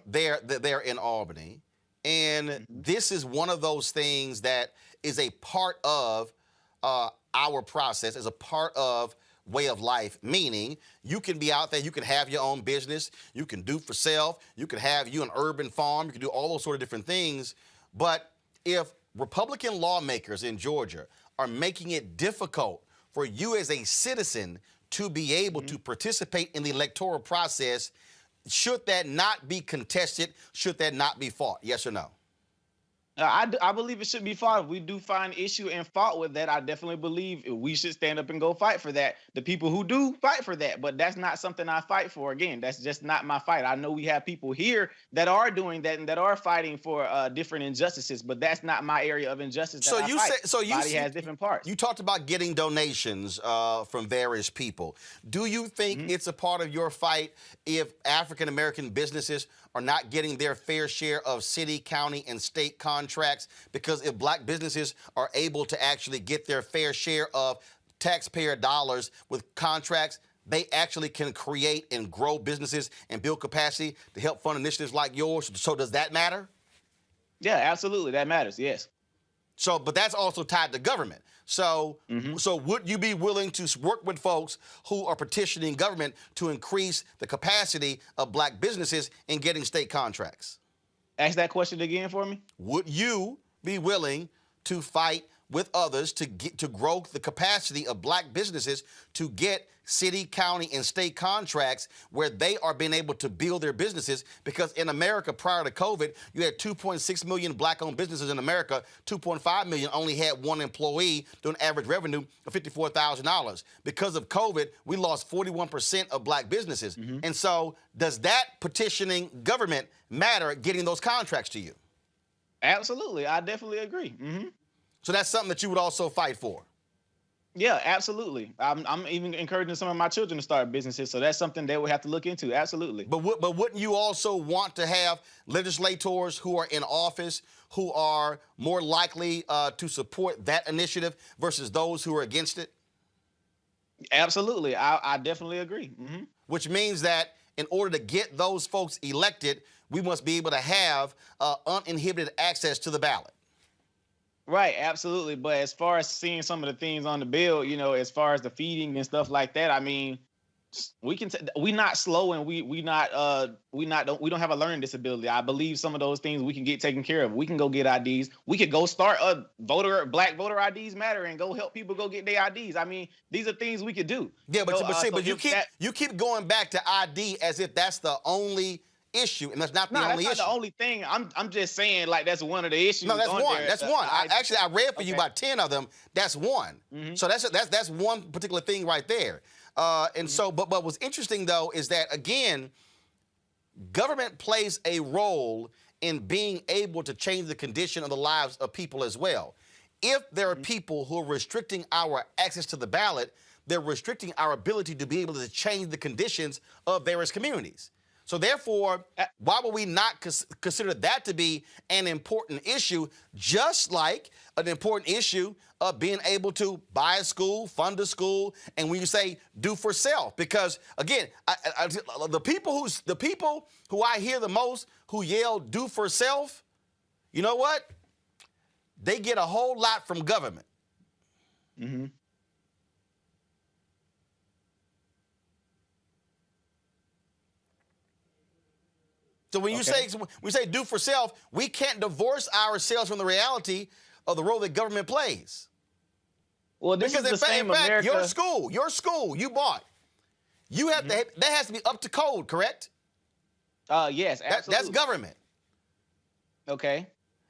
they're in Albany. And this is one of those things that is a part of our process, is a part of way of life, meaning you can be out there, you can have your own business, you can do for self, you can have an urban farm, you can do all those sort of different things. But if Republican lawmakers in Georgia are making it difficult for you as a citizen to be able to participate in the electoral process, should that not be contested? Should that not be fought? Yes or no? I believe it should be fought. If we do find issue and fault with that, I definitely believe we should stand up and go fight for that. The people who do fight for that, but that's not something I fight for. Again, that's just not my fight. I know we have people here that are doing that and that are fighting for different injustices, but that's not my area of injustice. Body has different parts. You talked about getting donations from various people. Do you think it's a part of your fight if African American businesses are not getting their fair share of city, county, and state contracts? Because if black businesses are able to actually get their fair share of taxpayer dollars with contracts, they actually can create and grow businesses and build capacity to help fund initiatives like yours. So does that matter? Yeah, absolutely. That matters, yes. But that's also tied to government. So would you be willing to work with folks who are petitioning government to increase the capacity of black businesses in getting state contracts? Ask that question again for me. Would you be willing to fight with others to grow the capacity of black businesses to get city, county, and state contracts where they are being able to build their businesses? Because in America, prior to COVID, you had 2.6 million black-owned businesses in America. 2.5 million only had one employee doing average revenue of $54,000. Because of COVID, we lost 41% of black businesses. And so does that petitioning government matter getting those contracts to you? Absolutely. I definitely agree. So that's something that you would also fight for? Yeah, absolutely. I'm even encouraging some of my children to start businesses, so that's something they would have to look into. Absolutely. But wouldn't you also want to have legislators who are in office who are more likely to support that initiative versus those who are against it? Absolutely. I definitely agree. Which means that in order to get those folks elected, we must be able to have uninhibited access to the ballot. Right, absolutely. But as far as seeing some of the things on the bill, as far as the feeding and stuff like that, I mean, we not slow and we don't have a learning disability. I believe some of those things we can get taken care of. We can go get IDs. We could go start a Black voter IDs matter and go help people go get their IDs. I mean, these are things we could do. Yeah, but you keep going back to ID as if that's the only issue, and that's not the only issue. That's not the only thing. I'm just saying, like, that's one of the issues. No, that's one. There. That's one. I read for you about 10 of them. That's one. So that's one particular thing right there. So, but what's interesting though is that again, government plays a role in being able to change the condition of the lives of people as well. If there are people who are restricting our access to the ballot, they're restricting our ability to be able to change the conditions of various communities. So therefore, why would we not consider that to be an important issue, just like an important issue of being able to buy a school, fund a school, and when you say do for self? Because again, the people who I hear the most who yell do for self, you know what? They get a whole lot from government. Mm-hmm. So when you say do for self, we can't divorce ourselves from the reality of the role that government plays. Well, this because is the same in fact, America. your school you bought, you have to, that has to be up to code, correct? Yes, absolutely. That's government. Okay.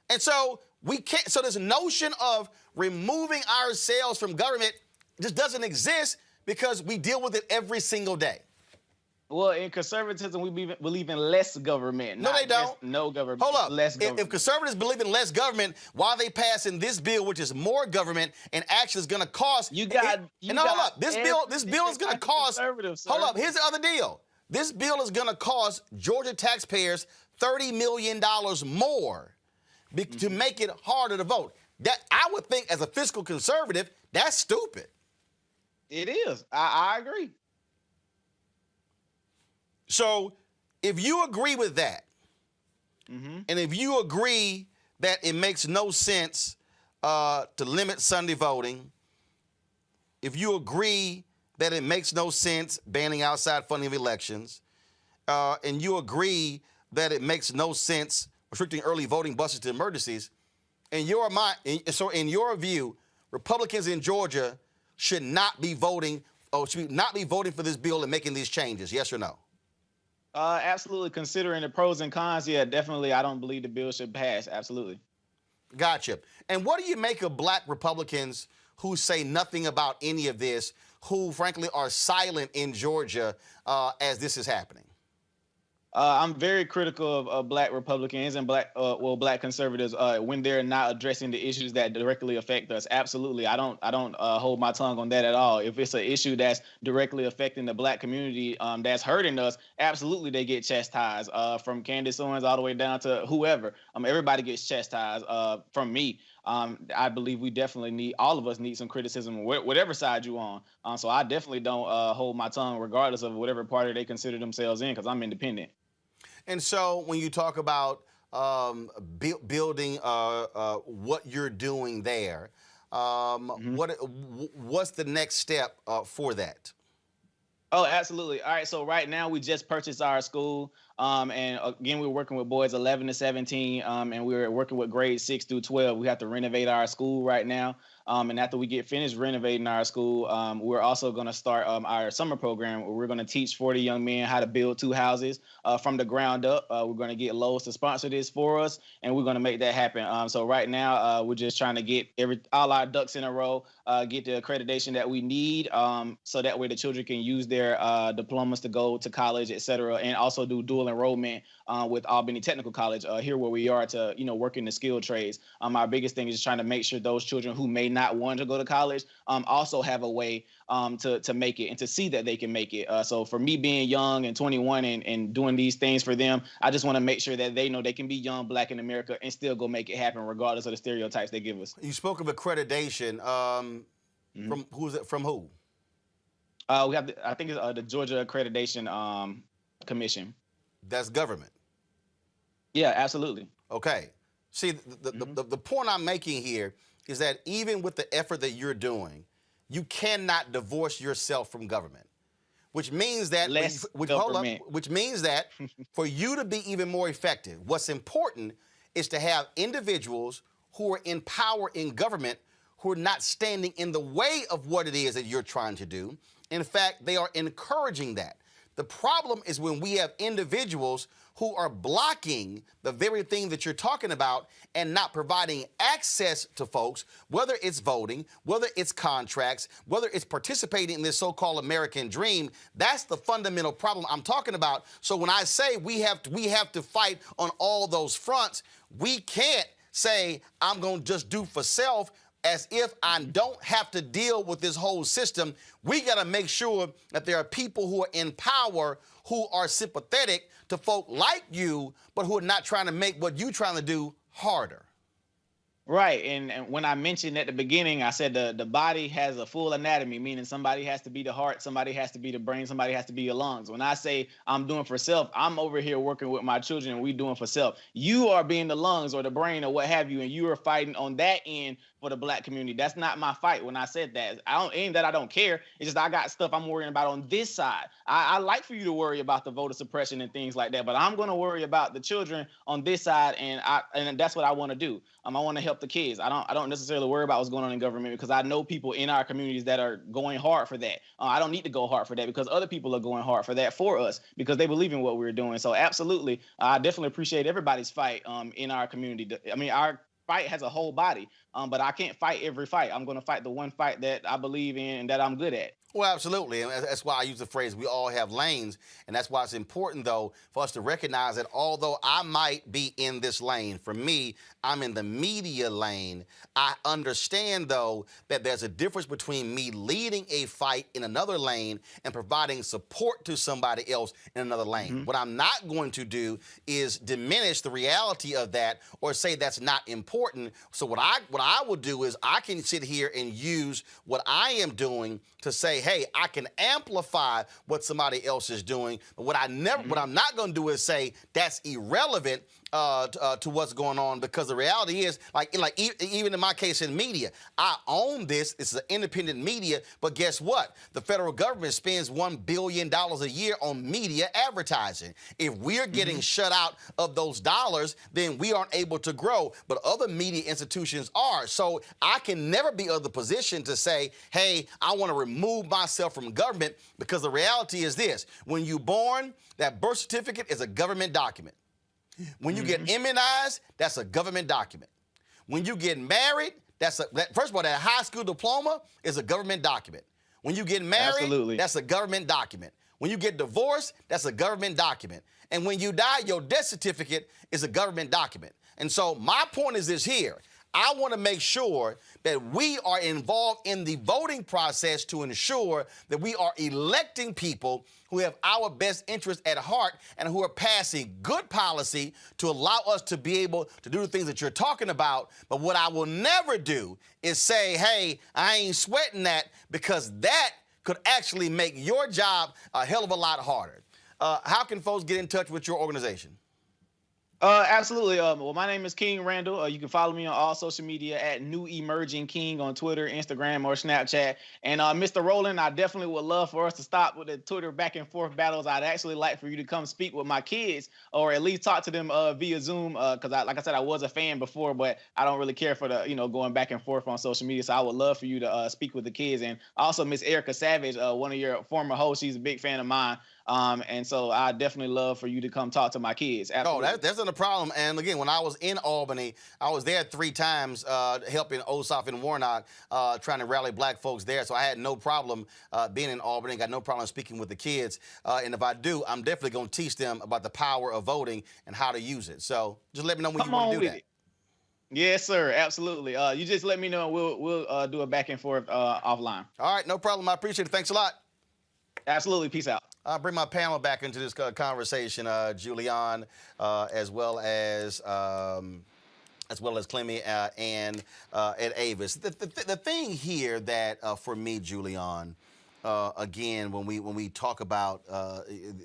And so we can't. So this notion of removing ourselves from government just doesn't exist because we deal with it every single day. Well, in conservatism, we believe in less government. No, not they don't. just no government. Hold up. Less government. If conservatives believe in less government, why are they passing this bill, which is more government and actually is going to cost? Hold up. This bill is going to cost. Hold up. Here's the other deal. This bill is going to cost Georgia taxpayers $30 million more to make it harder to vote. That I would think, as a fiscal conservative, that's stupid. It is. I agree. So if you agree with that, and if you agree that it makes no sense to limit Sunday voting, if you agree that it makes no sense banning outside funding of elections, and you agree that it makes no sense restricting early voting buses to emergencies, in your view, Republicans in Georgia should not be voting for this bill and making these changes, yes or no? Absolutely. Considering the pros and cons, yeah, definitely. I don't believe the bill should pass. Absolutely. Gotcha. And what do you make of black Republicans who say nothing about any of this, who frankly are silent in Georgia as this is happening? I'm very critical of black Republicans and black conservatives when they're not addressing the issues that directly affect us. Absolutely, I don't hold my tongue on that at all. If it's an issue that's directly affecting the black community, that's hurting us, absolutely they get chastised. From Candace Owens all the way down to whoever, everybody gets chastised. From me, I believe we definitely all of us need some criticism, whatever side you on. So I definitely don't hold my tongue, regardless of whatever party they consider themselves in, because I'm independent. And so when you talk about building what you're doing there, what's the next step for that? Oh, absolutely. All right. So right now we just purchased our school. And again, we're working with boys 11 to 17, and we're working with grades 6 through 12. We have to renovate our school right now. And after we get finished renovating our school, we're also going to start our summer program where we're going to teach 40 young men how to build 2 houses from the ground up. We're going to get Lowe's to sponsor this for us, and we're going to make that happen. So right now, we're just trying to get all our ducks in a row, get the accreditation that we need, so that way the children can use their diplomas to go to college, et cetera, and also do dual enrollment with Albany Technical College here where we are to, work in the skilled trades. Our biggest thing is trying to make sure those children who may not want to go to college also have a way to make it and to see that they can make it. So for me being young and 21 and doing these things for them, I just want to make sure that they know they can be young, black in America and still go make it happen regardless of the stereotypes they give us. You spoke of accreditation. From who's it? From who? We have, I think it's the Georgia Accreditation Commission. That's government. Yeah, absolutely. Okay. See, the point I'm making here is that even with the effort that you're doing, you cannot divorce yourself from government, which means that which means that for you to be even more effective, what's important is to have individuals who are in power in government who are not standing in the way of what it is that you're trying to do. In fact, they are encouraging that. The problem is when we have individuals who are blocking the very thing that you're talking about and not providing access to folks, whether it's voting, whether it's contracts, whether it's participating in this so-called American dream. That's the fundamental problem I'm talking about. So when I say we have to fight on all those fronts, we can't say I'm going to just do for self as if I don't have to deal with this whole system. We got to make sure that there are people who are in power who are sympathetic to folk like you, but who are not trying to make what you're trying to do harder. Right, and when I mentioned at the beginning, I said the body has a full anatomy, meaning somebody has to be the heart, somebody has to be the brain, somebody has to be your lungs. When I say I'm doing for self, I'm over here working with my children and we doing for self. You are being the lungs or the brain or what have you, and you are fighting on that end for the Black community. That's not my fight. When I said that, ain't that I don't care. It's just I got stuff I'm worrying about on this side. I like for you to worry about the voter suppression and things like that, but I'm going to worry about the children on this side, and that's what I want to do. I want to help the kids. I don't necessarily worry about what's going on in government because I know people in our communities that are going hard for that. I don't need to go hard for that because other people are going hard for that for us because they believe in what we're doing. So absolutely, I definitely appreciate everybody's fight in our community. I mean, our fight has a whole body, but I can't fight every fight. I'm going to fight the one fight that I believe in and that I'm good at. Well, absolutely. And that's why I use the phrase, we all have lanes. And that's why it's important, though, for us to recognize that although I might be in this lane, for me, I'm in the media lane. I understand, though, that there's a difference between me leading a fight in another lane and providing support to somebody else in another lane. Mm-hmm. What I'm not going to do is diminish the reality of that or say that's not important. So what I will do is I can sit here and use what I am doing to say, hey, I can amplify what somebody else is doing. But what I'm not going to do is say that's irrelevant to what's going on, because the reality is, even in my case in media, I own this. It's an independent media, but guess what? The federal government spends $1 billion a year on media advertising. If we're getting shut out of those dollars, then we aren't able to grow, but other media institutions are. So I can never be of the position to say, hey, I want to remove myself from government, because the reality is this: when you're born, that birth certificate is a government document. When you get immunized, that's a government document. When you get married, first of all, that high school diploma is a government document. When you get married, that's a government document. When you get divorced, that's a government document. And when you die, your death certificate is a government document. And so my point is this here: I want to make sure that we are involved in the voting process to ensure that we are electing people who have our best interest at heart and who are passing good policy to allow us to be able to do the things that you're talking about. But what I will never do is say, hey, I ain't sweating that, because that could actually make your job a hell of a lot harder. How can folks get in touch with your organization? Absolutely. Well, my name is King Randall. You can follow me on all social media at New Emerging King on Twitter, Instagram, or Snapchat. And Mr. Roland, I definitely would love for us to stop with the Twitter back and forth battles. I'd actually like for you to come speak with my kids, or at least talk to them via Zoom. Because like I said, I was a fan before, but I don't really care for the going back and forth on social media. So I would love for you to speak with the kids. And also Miss Erica Savage, one of your former hosts, she's a big fan of mine. And so I definitely love for you to come talk to my kids. Absolutely. Oh, that's not a problem. And again, when I was in Albany, I was there 3 times helping Ossoff and Warnock, trying to rally black folks there. So I had no problem being in Albany, got no problem speaking with the kids. And if I do, I'm definitely going to teach them about the power of voting and how to use it. So just let me know when you want to do that. Yes, sir. Absolutely. You just let me know, and we'll do a back and forth offline. All right. No problem. I appreciate it. Thanks a lot. Absolutely. Peace out. I'll bring my panel back into this conversation, Julian, as well as Clemmy and Ed Avis. The thing here that for me, Julian, again, when we talk about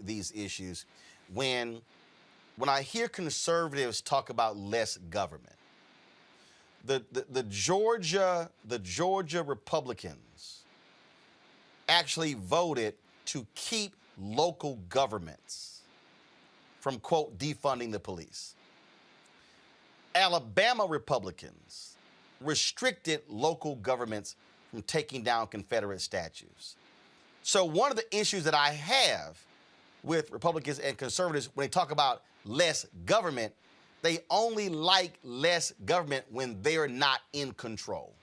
these issues, when I hear conservatives talk about less government, the Georgia Republicans actually voted to keep local governments from, quote, defunding the police. Alabama Republicans restricted local governments from taking down Confederate statues. So one of the issues that I have with Republicans and conservatives when they talk about less government, they only like less government when they're not in control.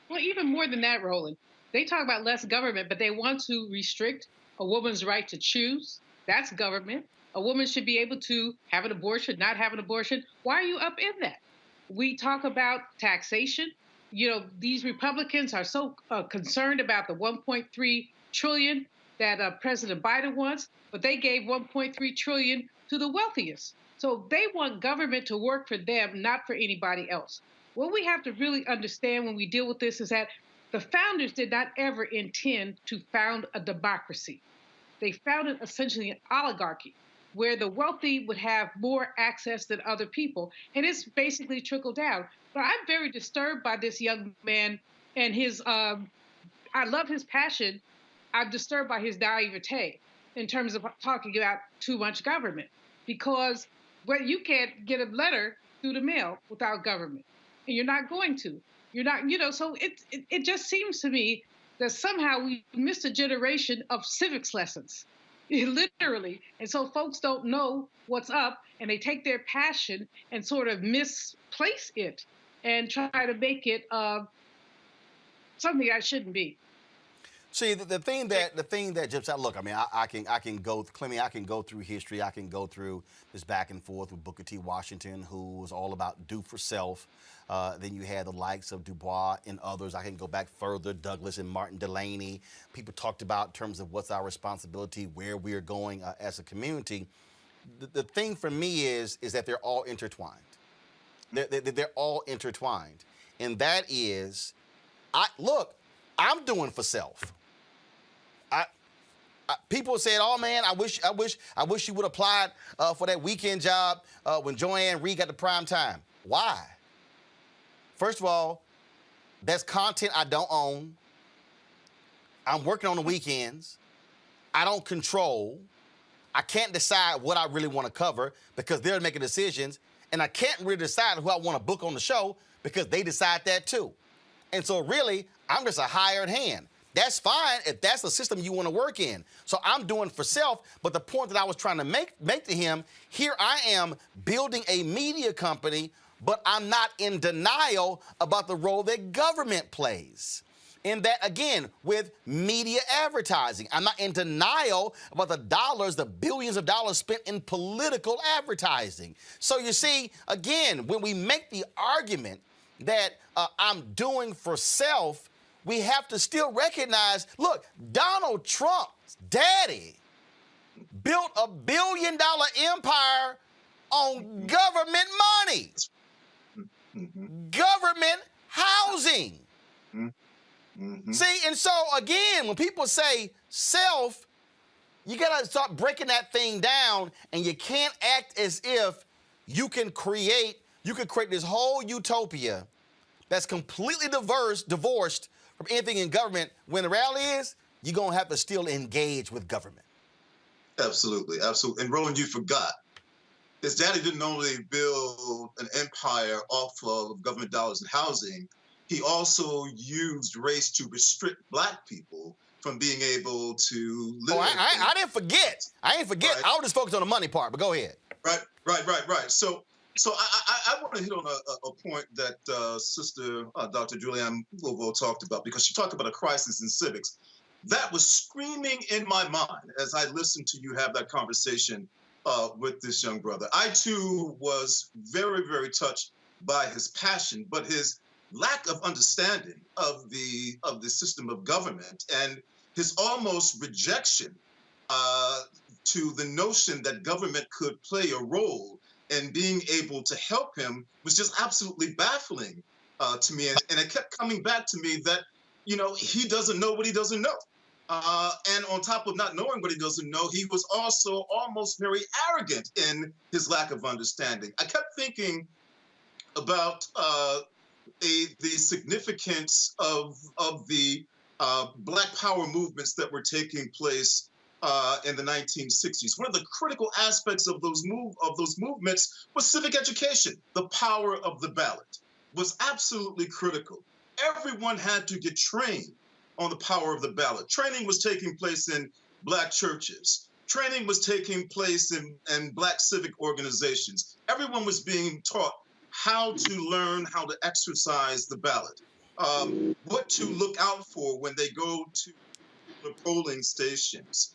Well, even more than that, Roland. They talk about less government, but they want to restrict a woman's right to choose. That's government. A woman should be able to have an abortion, not have an abortion. Why are you up in that? We talk about taxation. You know, these Republicans are so concerned about the 1.3 trillion that President Biden wants, but they gave 1.3 trillion to the wealthiest. So they want government to work for them, not for anybody else. What we have to really understand when we deal with this is that the founders did not ever intend to found a democracy. They founded essentially an oligarchy where the wealthy would have more access than other people. And it's basically trickled down. But I'm very disturbed by this young man and his, I love his passion. I'm disturbed by his naivete in terms of talking about too much government, because you can't get a letter through the mail without government, and you're not going to. You're not, so it just seems to me that somehow we missed a generation of civics lessons, literally. And so folks don't know what's up, and they take their passion and sort of misplace it and try to make it something that shouldn't be. See, the thing that jumps out. Look, I mean, I can go, Clemmy. I can go through history. I can go through this back and forth with Booker T. Washington, who was all about do for self. Then you had the likes of Du Bois and others. I can go back further, Douglas and Martin Delany. People talked about in terms of what's our responsibility, where we're going as a community. The thing for me is that they're all intertwined. They're all intertwined, and that is, I'm doing for self. People said, "Oh man, I wish you would apply for that weekend job when Joanne Reed got the prime time." Why? First of all, that's content I don't own. I'm working on the weekends. I don't control. I can't decide what I really want to cover because they're making decisions, and I can't really decide who I want to book on the show because they decide that too. And so really, I'm just a hired hand. That's fine if that's the system you want to work in. So I'm doing for self, but the point that I was trying to make to him, here I am building a media company, but I'm not in denial about the role that government plays. In that, again, with media advertising, I'm not in denial about the billions of dollars spent in political advertising. So you see, again, when we make the argument that I'm doing for self, we have to still recognize, look, Donald Trump's daddy built $1 billion empire on government money, government housing. See, and so again, when people say self, you gotta start breaking that thing down, and you can't act as if you could create this whole utopia that's completely divorced from anything in government, when the reality is you're gonna have to still engage with government. Absolutely, absolutely. And Roland, you forgot, his daddy didn't only build an empire off of government dollars and housing, he also used race to restrict Black people from being able to live. Oh, I didn't forget. I didn't forget. Right. I was just focused on the money part, but go ahead. Right. So I want to hit on a point that Sister Dr. Julianne Louvo talked about, because she talked about a crisis in civics. That was screaming in my mind as I listened to you have that conversation with this young brother. I too was very, very touched by his passion, but his lack of understanding of the system of government and his almost rejection to the notion that government could play a role in being able to help him was just absolutely baffling to me. And it kept coming back to me that, he doesn't know what he doesn't know. And on top of not knowing what he doesn't know, he was also almost very arrogant in his lack of understanding. I kept thinking about the significance of the Black Power movements that were taking place in the 1960s. One of the critical aspects of those movements was civic education. The power of the ballot was absolutely critical. Everyone had to get trained on the power of the ballot. Training was taking place in Black churches. Training was taking place in Black civic organizations. Everyone was being taught how to learn how to exercise the ballot, what to look out for when they go to the polling stations.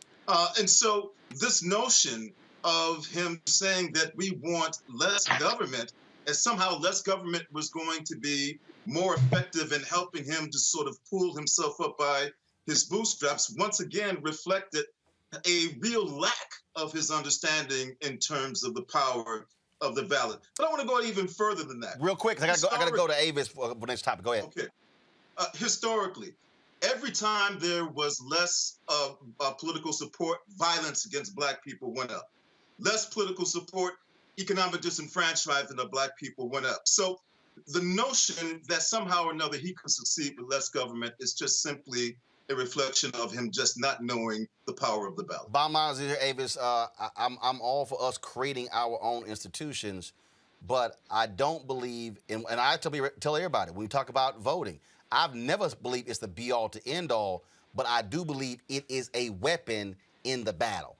And so this notion of him saying that we want less government as somehow less government was going to be more effective in helping him to sort of pull himself up by his bootstraps, once again reflected a real lack of his understanding in terms of the power of the ballot. But I want to go even further than that. Real quick, I got to go to Avis for the next topic. Go ahead. Okay. Historically, every time there was less political support, violence against Black people went up. Less political support, economic disenfranchisement of Black people went up. So the notion that somehow or another he could succeed with less government is just simply a reflection of him just not knowing the power of the ballot. Bottom line is here, Avis, I'm all for us creating our own institutions, but I don't believe in, and I tell everybody, when we talk about voting, I've never believed it's the be-all to end-all, but I do believe it is a weapon in the battle.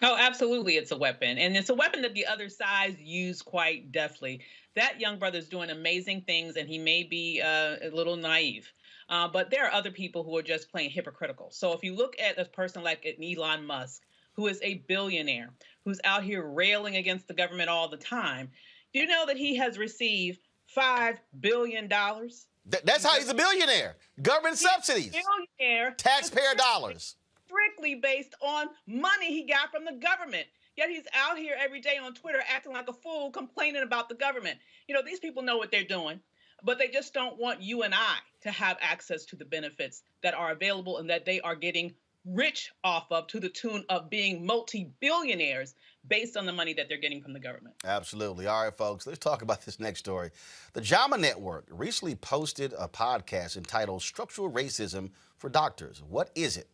Oh, absolutely, it's a weapon. And it's a weapon that the other side used quite deftly. That young brother is doing amazing things, and he may be a little naive. But there are other people who are just plain hypocritical. So if you look at a person like Elon Musk, who is a billionaire, who's out here railing against the government all the time, do you know that he has received $5 billion? That's how he's a billionaire. Government subsidies. Billionaire. Taxpayer dollars. Strictly based on money he got from the government. Yet he's out here every day on Twitter acting like a fool, complaining about the government. You know, these people know what they're doing, but they just don't want you and I to have access to the benefits that are available and that they are getting rich off of, to the tune of being multi-billionaires based on the money that they're getting from the government. Absolutely. All right, folks, let's talk about this next story. The JAMA Network recently posted a podcast entitled Structural Racism for Doctors. What is it?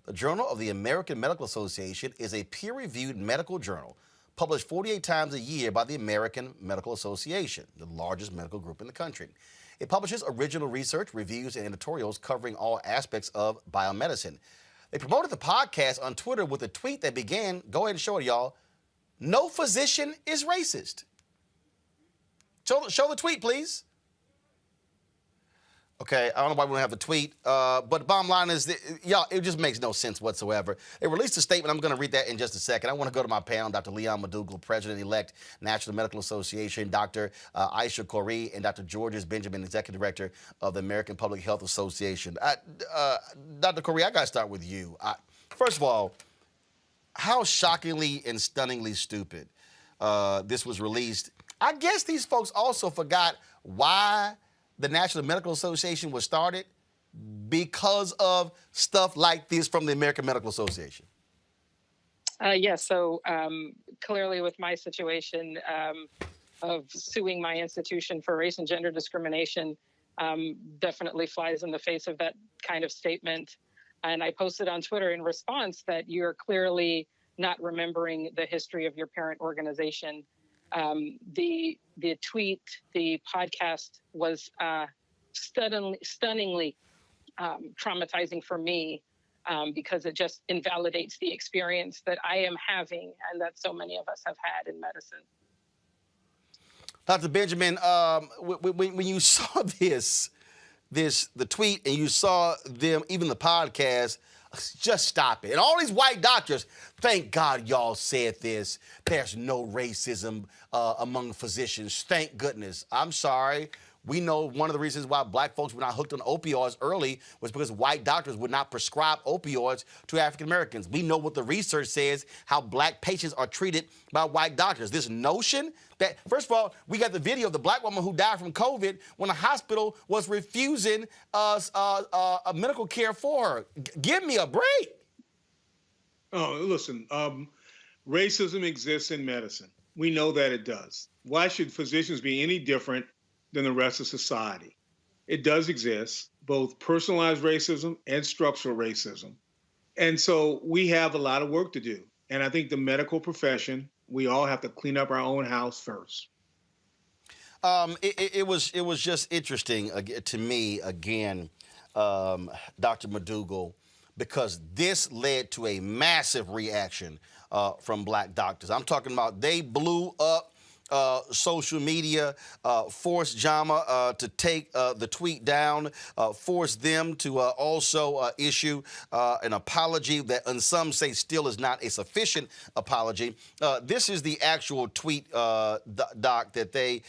The Journal of the American Medical Association is a peer-reviewed medical journal published 48 times a year by the American Medical Association, the largest medical group in the country. It publishes original research, reviews, and editorials covering all aspects of biomedicine. They promoted the podcast on Twitter with a tweet that began, go ahead and show it, y'all, "No physician is racist." Show the tweet, please. Okay, I don't know why we don't have the tweet, but the bottom line is, y'all, it just makes no sense whatsoever. They released a statement. I'm going to read that in just a second. I want to go to my panel, Dr. Leon Madougall, President-elect, National Medical Association, Dr. Aisha Corey, and Dr. Georges Benjamin, Executive Director of the American Public Health Association. Dr. Corey, I got to start with you. First of all, how shockingly and stunningly stupid this was released. I guess these folks also forgot why the National Medical Association was started, because of stuff like this from the American Medical Association. So clearly with my situation of suing my institution for race and gender discrimination, definitely flies in the face of that kind of statement. And I posted on Twitter in response that you're clearly not remembering the history of your parent organization. The tweet, the podcast was stunningly traumatizing for me, because it just invalidates the experience that I am having and that so many of us have had in medicine. Dr. Benjamin, when you saw the tweet and you saw them, even the podcast, just stop it. And all these white doctors, thank God y'all said this. There's no racism among physicians. Thank goodness. I'm sorry. We know one of the reasons why Black folks were not hooked on opioids early was because white doctors would not prescribe opioids to African Americans. We know what the research says, how Black patients are treated by white doctors. This notion that, first of all, we got the video of the Black woman who died from COVID when the hospital was refusing a medical care for her. Give me a break. Oh, listen, racism exists in medicine. We know that it does. Why should physicians be any different than the rest of society? It does exist, both personalized racism and structural racism. And so we have a lot of work to do. And I think the medical profession, we all have to clean up our own house first. It was just interesting to me, again, Dr. Madougall, because this led to a massive reaction from Black doctors. I'm talking about they blew up social media, force JAMA to take the tweet down, force them to also issue an apology that, and some say, still is not a sufficient apology. This is the actual tweet, Doc, that they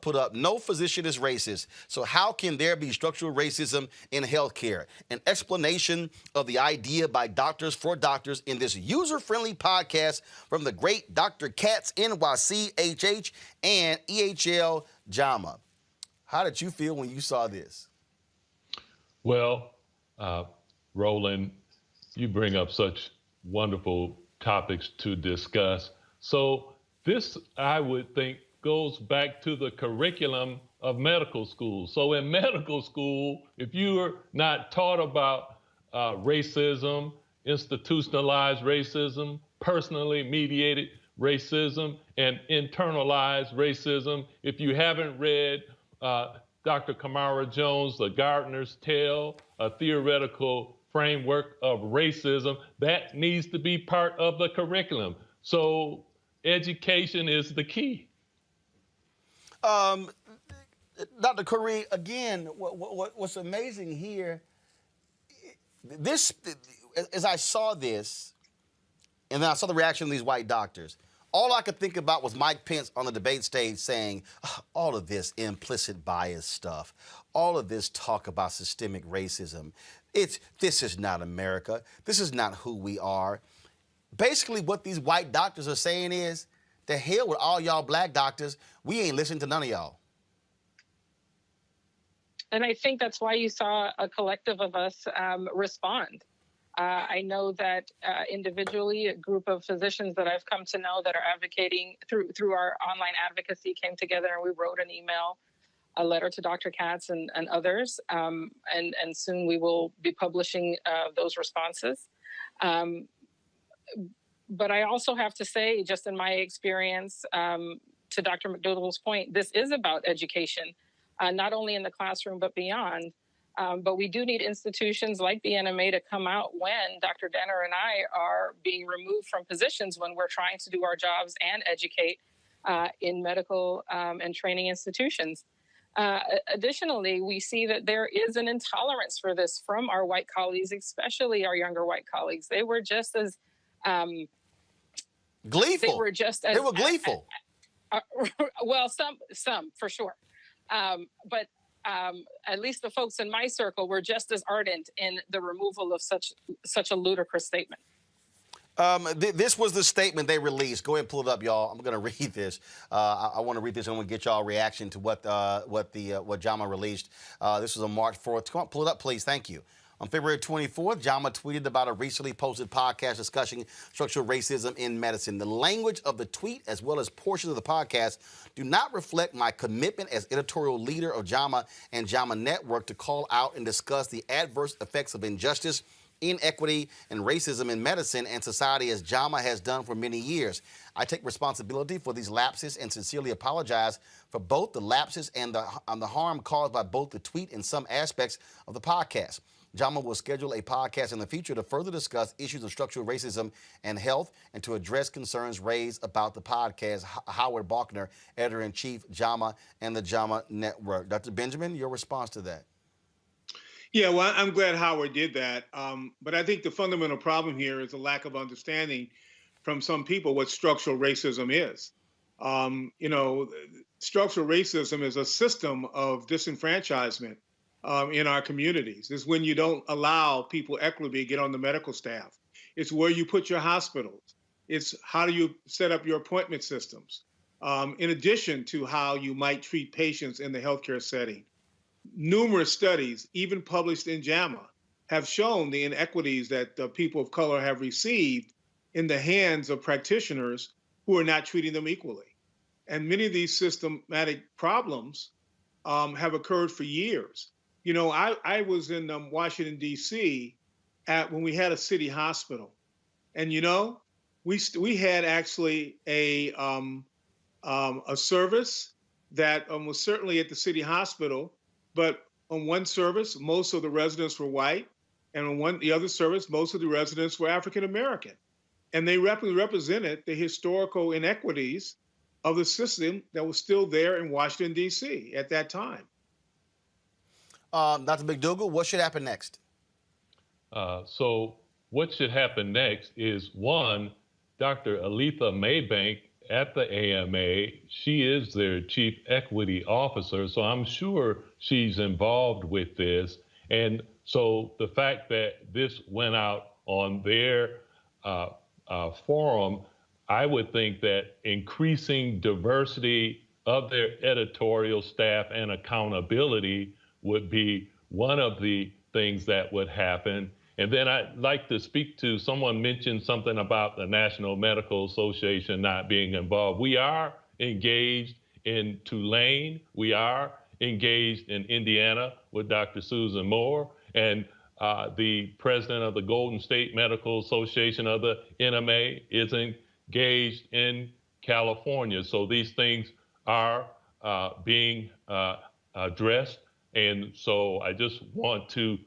put up. No physician is racist. So how can there be structural racism in healthcare? An explanation of the idea by doctors for doctors in this user-friendly podcast from the great Dr. Katz, NYCHH, and EHL JAMA. How did you feel when you saw this? Well, Roland, you bring up such wonderful topics to discuss. So this, I would think, goes back to the curriculum of medical school. So in medical school, if you're not taught about racism, institutionalized racism, personally mediated racism, and internalized racism, if you haven't read Dr. Kamara Jones, The Gardener's Tale, a theoretical framework of racism, that needs to be part of the curriculum. So education is the key. Dr. Curry, again, what's amazing here, this, as I saw this, and then I saw the reaction of these white doctors, all I could think about was Mike Pence on the debate stage saying, all of this implicit bias stuff, all of this talk about systemic racism, this is not America. This is not who we are. Basically, what these white doctors are saying is, the hell with all y'all black doctors. We ain't listening to none of y'all. And I think that's why you saw a collective of us respond. I know that individually, a group of physicians that I've come to know that are advocating through our online advocacy came together, and we wrote an email, a letter to Dr. Katz and others, and soon we will be publishing those responses. But I also have to say, just in my experience, to Dr. McDougall's point, this is about education, not only in the classroom but beyond. But we do need institutions like the NMA to come out when Dr. Denner and I are being removed from positions when we're trying to do our jobs and educate in medical and training institutions. Additionally, we see that there is an intolerance for this from our white colleagues, especially our younger white colleagues. They were just as gleeful. They were just as, they were gleeful. Well, some for sure, but. At least the folks in my circle were just as ardent in the removal of such a ludicrous statement. This was the statement they released. Go ahead and pull it up, y'all. I'm going to read this. I want to read this and we'll get y'all reaction to what JAMA released. This was on March 4th. Come on, pull it up, please. Thank you. On February 24th, JAMA tweeted about a recently posted podcast discussing structural racism in medicine. The language of the tweet, as well as portions of the podcast, do not reflect my commitment as editorial leader of JAMA and JAMA Network to call out and discuss the adverse effects of injustice, inequity, and racism in medicine and society, as JAMA has done for many years. I take responsibility for these lapses and sincerely apologize for both the lapses and the harm caused by both the tweet and some aspects of the podcast. JAMA will schedule a podcast in the future to further discuss issues of structural racism and health and to address concerns raised about the podcast. Howard Balkner, editor-in-chief, JAMA and the JAMA Network. Dr. Benjamin, your response to that? Yeah, well, I'm glad Howard did that. But I think the fundamental problem here is a lack of understanding from some people what structural racism is. Structural racism is a system of disenfranchisement in our communities. It's when you don't allow people equitably to get on the medical staff. It's where you put your hospitals. It's how do you set up your appointment systems, in addition to how you might treat patients in the healthcare setting. Numerous studies, even published in JAMA, have shown the inequities that the people of color have received in the hands of practitioners who are not treating them equally. And many of these systematic problems have occurred for years. I was in Washington, D.C. when we had a city hospital. And, we had actually a service that was certainly at the city hospital, but on one service, most of the residents were white. And on the other service, most of the residents were African American. And they represented the historical inequities of the system that was still there in Washington, D.C. at that time. Dr. McDougall, what should happen next? So what should happen next is, one, Dr. Aletha Maybank at the AMA, she is their chief equity officer, so I'm sure she's involved with this. And so the fact that this went out on their forum, I would think that increasing diversity of their editorial staff and accountability would be one of the things that would happen. And then I'd like to speak to, someone mentioned something about the National Medical Association not being involved. We are engaged in Tulane. We are engaged in Indiana with Dr. Susan Moore, and the president of the Golden State Medical Association of the NMA is engaged in California. So these things are being addressed. And so I just want to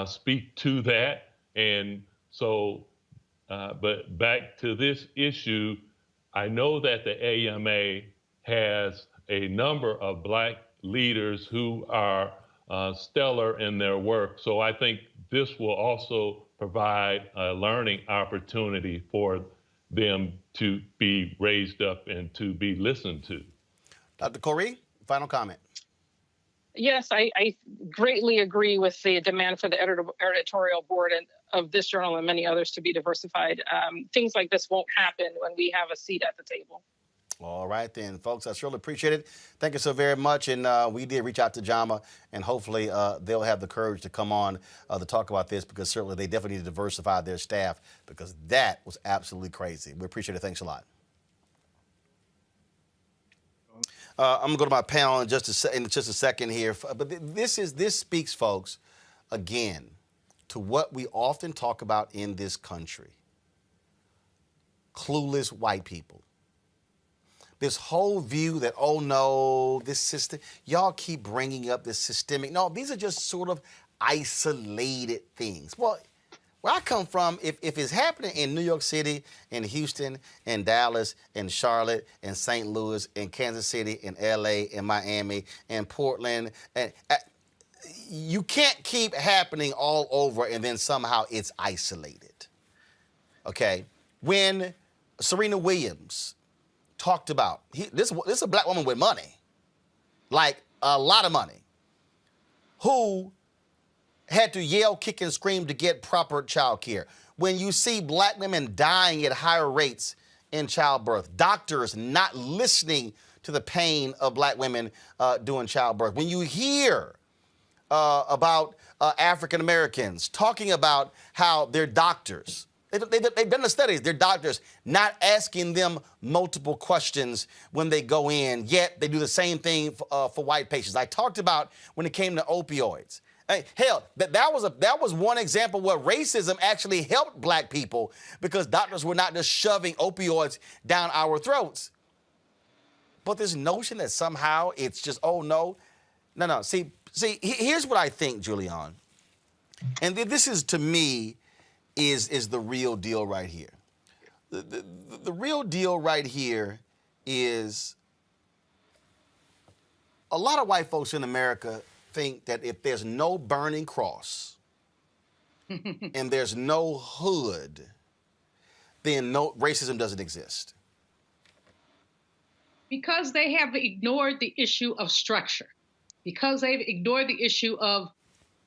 speak to that. And so, but back to this issue, I know that the AMA has a number of Black leaders who are stellar in their work. So I think this will also provide a learning opportunity for them to be raised up and to be listened to. Dr. Corey, final comment. Yes, I greatly agree with the demand for the editorial board and of this journal and many others to be diversified. Things like this won't happen when we have a seat at the table. All right then, folks, I surely appreciate it. Thank you so very much. And we did reach out to JAMA, and hopefully they'll have the courage to come on to talk about this, because certainly they definitely need to diversify their staff, because that was absolutely crazy. We appreciate it. Thanks a lot. I'm gonna go to my panel in just a second here, but this speaks, folks, again, to what we often talk about in this country: clueless white people. This whole view that, oh no, this system, y'all keep bringing up this systemic. No, these are just sort of isolated things. Well, where I come from, if it's happening in New York City, in Houston, in Dallas, in Charlotte, in St. Louis, in Kansas City, in LA, in Miami, in Portland, and you can't keep happening all over and then somehow it's isolated. Okay? When Serena Williams talked about, this is a Black woman with money, like a lot of money, who had to yell, kick, and scream to get proper child care. When you see Black women dying at higher rates in childbirth, doctors not listening to the pain of Black women doing childbirth, when you hear about African Americans talking about how their doctors, they've done the studies, their doctors not asking them multiple questions when they go in, yet they do the same thing for white patients. I talked about when it came to opioids. Hell, that was one example where racism actually helped Black people, because doctors were not just shoving opioids down our throats. But this notion that somehow it's just, oh no. See, here's what I think, Julian. And this is, to me, is the real deal right here. The real deal right here is a lot of white folks in America think that if there's no burning cross and there's no hood, then no racism doesn't exist. Because they have ignored the issue of structure, because they've ignored the issue of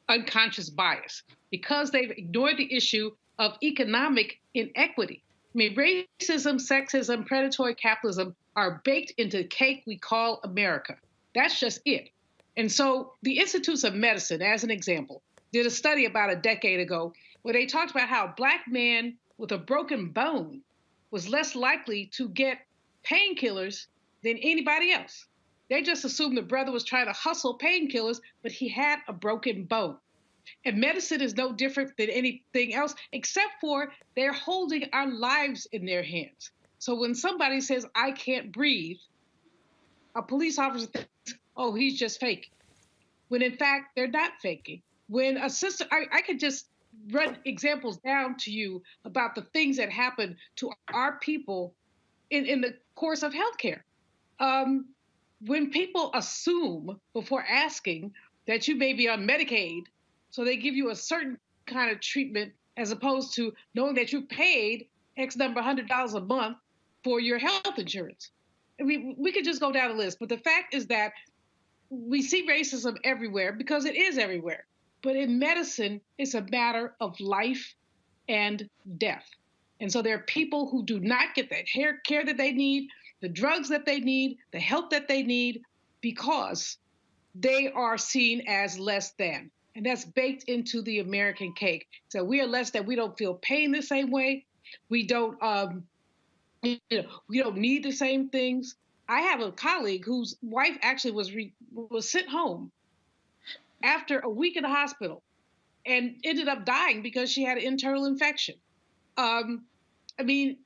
unconscious bias, because they've ignored the issue of economic inequity. I mean, racism, sexism, predatory capitalism are baked into the cake we call America. That's just it. And so the Institutes of Medicine, as an example, did a study about a decade ago where they talked about how a Black man with a broken bone was less likely to get painkillers than anybody else. They just assumed the brother was trying to hustle painkillers, but he had a broken bone. And medicine is no different than anything else, except for they're holding our lives in their hands. So when somebody says, I can't breathe, a police officer thinks, oh, he's just faking. When in fact, they're not faking. When a sister, I could just run examples down to you about the things that happen to our people in the course of healthcare. When people assume before asking that you may be on Medicaid, so they give you a certain kind of treatment as opposed to knowing that you paid X number $100 a month for your health insurance. I mean, we could just go down the list, but the fact is that we see racism everywhere because it is everywhere. But in medicine, it's a matter of life and death. And so there are people who do not get the care that they need, the drugs that they need, the help that they need, because they are seen as less than. And that's baked into the American cake. So we are less than. We don't feel pain the same way. We don't, we don't need the same things. I have a colleague whose wife actually was sent home after a week in the hospital and ended up dying because she had an internal infection. I mean,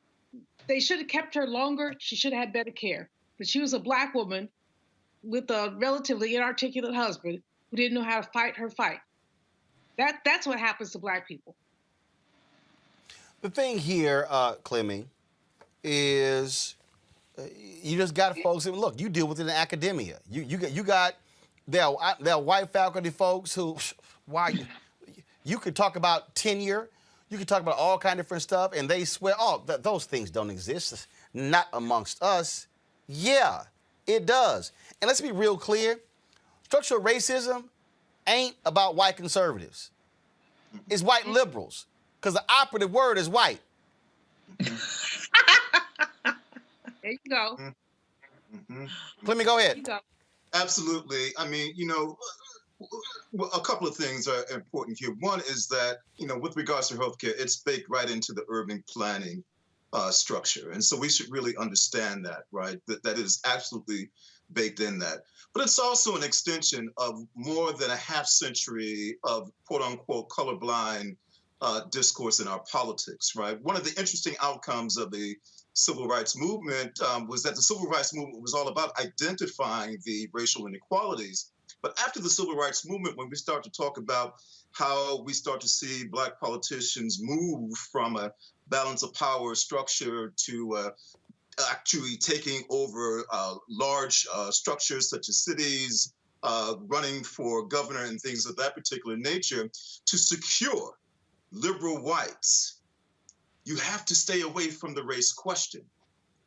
they should have kept her longer. She should have had better care. But she was a Black woman with a relatively inarticulate husband who didn't know how to fight her fight. That's what happens to Black people. The thing here, Clemmy, is you just got folks. And look, you deal with it in academia. You got there are white faculty folks who, why you could talk about tenure, you could talk about all kind of different stuff, and they swear, oh, those things don't exist, not amongst us. Yeah, it does. And let's be real clear, structural racism ain't about white conservatives. It's white liberals, because the operative word is white. There you go. Let me go ahead. Absolutely. I mean, a couple of things are important here. One is that, with regards to healthcare, it's baked right into the urban planning structure. And so we should really understand that, right? That is absolutely baked in that. But it's also an extension of more than a half century of quote unquote colorblind discourse in our politics, right? One of the interesting outcomes of the civil rights movement was that the civil rights movement was all about identifying the racial inequalities. But after the civil rights movement, when we start to talk about how we start to see Black politicians move from a balance of power structure to actually taking over large structures such as cities, running for governor and things of that particular nature, to secure liberal whites, you have to stay away from the race question,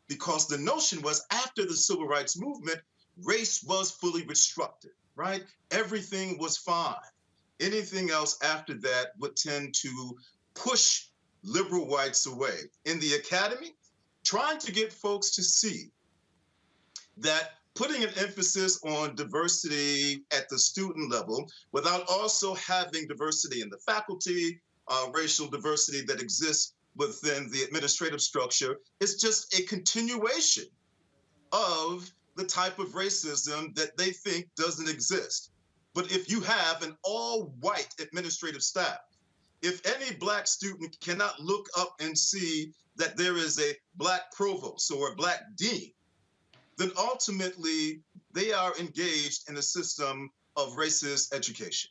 because the notion was after the civil rights movement, race was fully restricted, right? Everything was fine. Anything else after that would tend to push liberal whites away. In the academy, trying to get folks to see that putting an emphasis on diversity at the student level without also having diversity in the faculty, racial diversity that exists within the administrative structure is just a continuation of the type of racism that they think doesn't exist. But if you have an all-white administrative staff, if any Black student cannot look up and see that there is a Black provost or a Black dean, then ultimately they are engaged in a system of racist education.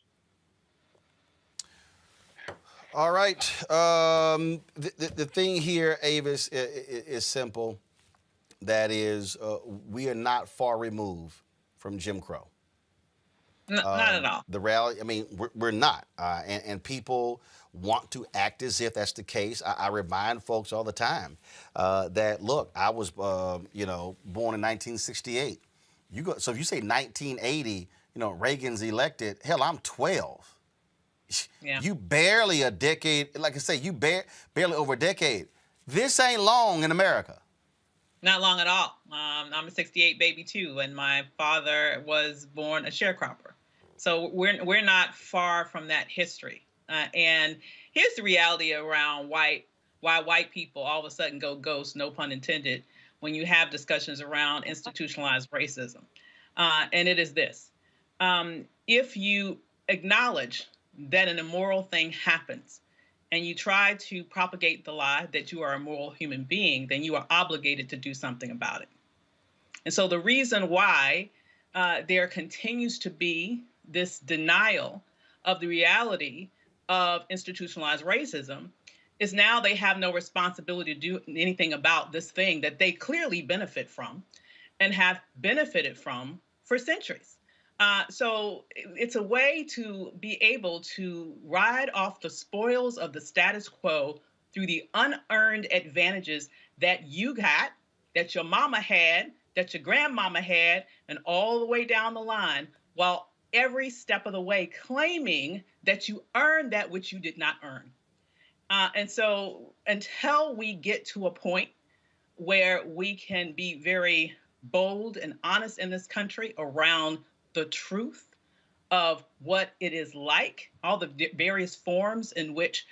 All right. The thing here, Avis, is simple. That is, we are not far removed from Jim Crow. Not at all. The reality, I mean, we're not. And people want to act as if that's the case. I remind folks all the time that, look, I was, born in 1968. So if you say 1980, Reagan's elected, hell, I'm 12. Yeah. You barely a decade, like I say, you barely over a decade. This ain't long in America. Not long at all. I'm a 68 baby too, and my father was born a sharecropper. So we're not far from that history. And here's the reality around why white people all of a sudden go ghost, no pun intended, when you have discussions around institutionalized racism. And it is this. If you acknowledge that an immoral thing happens and you try to propagate the lie that you are a moral human being, then you are obligated to do something about it. And so the reason why there continues to be this denial of the reality of institutionalized racism is now they have no responsibility to do anything about this thing that they clearly benefit from. and have benefited from for centuries. So it's a way to be able to ride off the spoils of the status quo through the unearned advantages that you got, that your mama had, that your grandmama had, and all the way down the line, while every step of the way claiming that you earned that which you did not earn. And so until we get to a point where we can be very bold and honest in this country around the truth of what it is like, all the various forms in which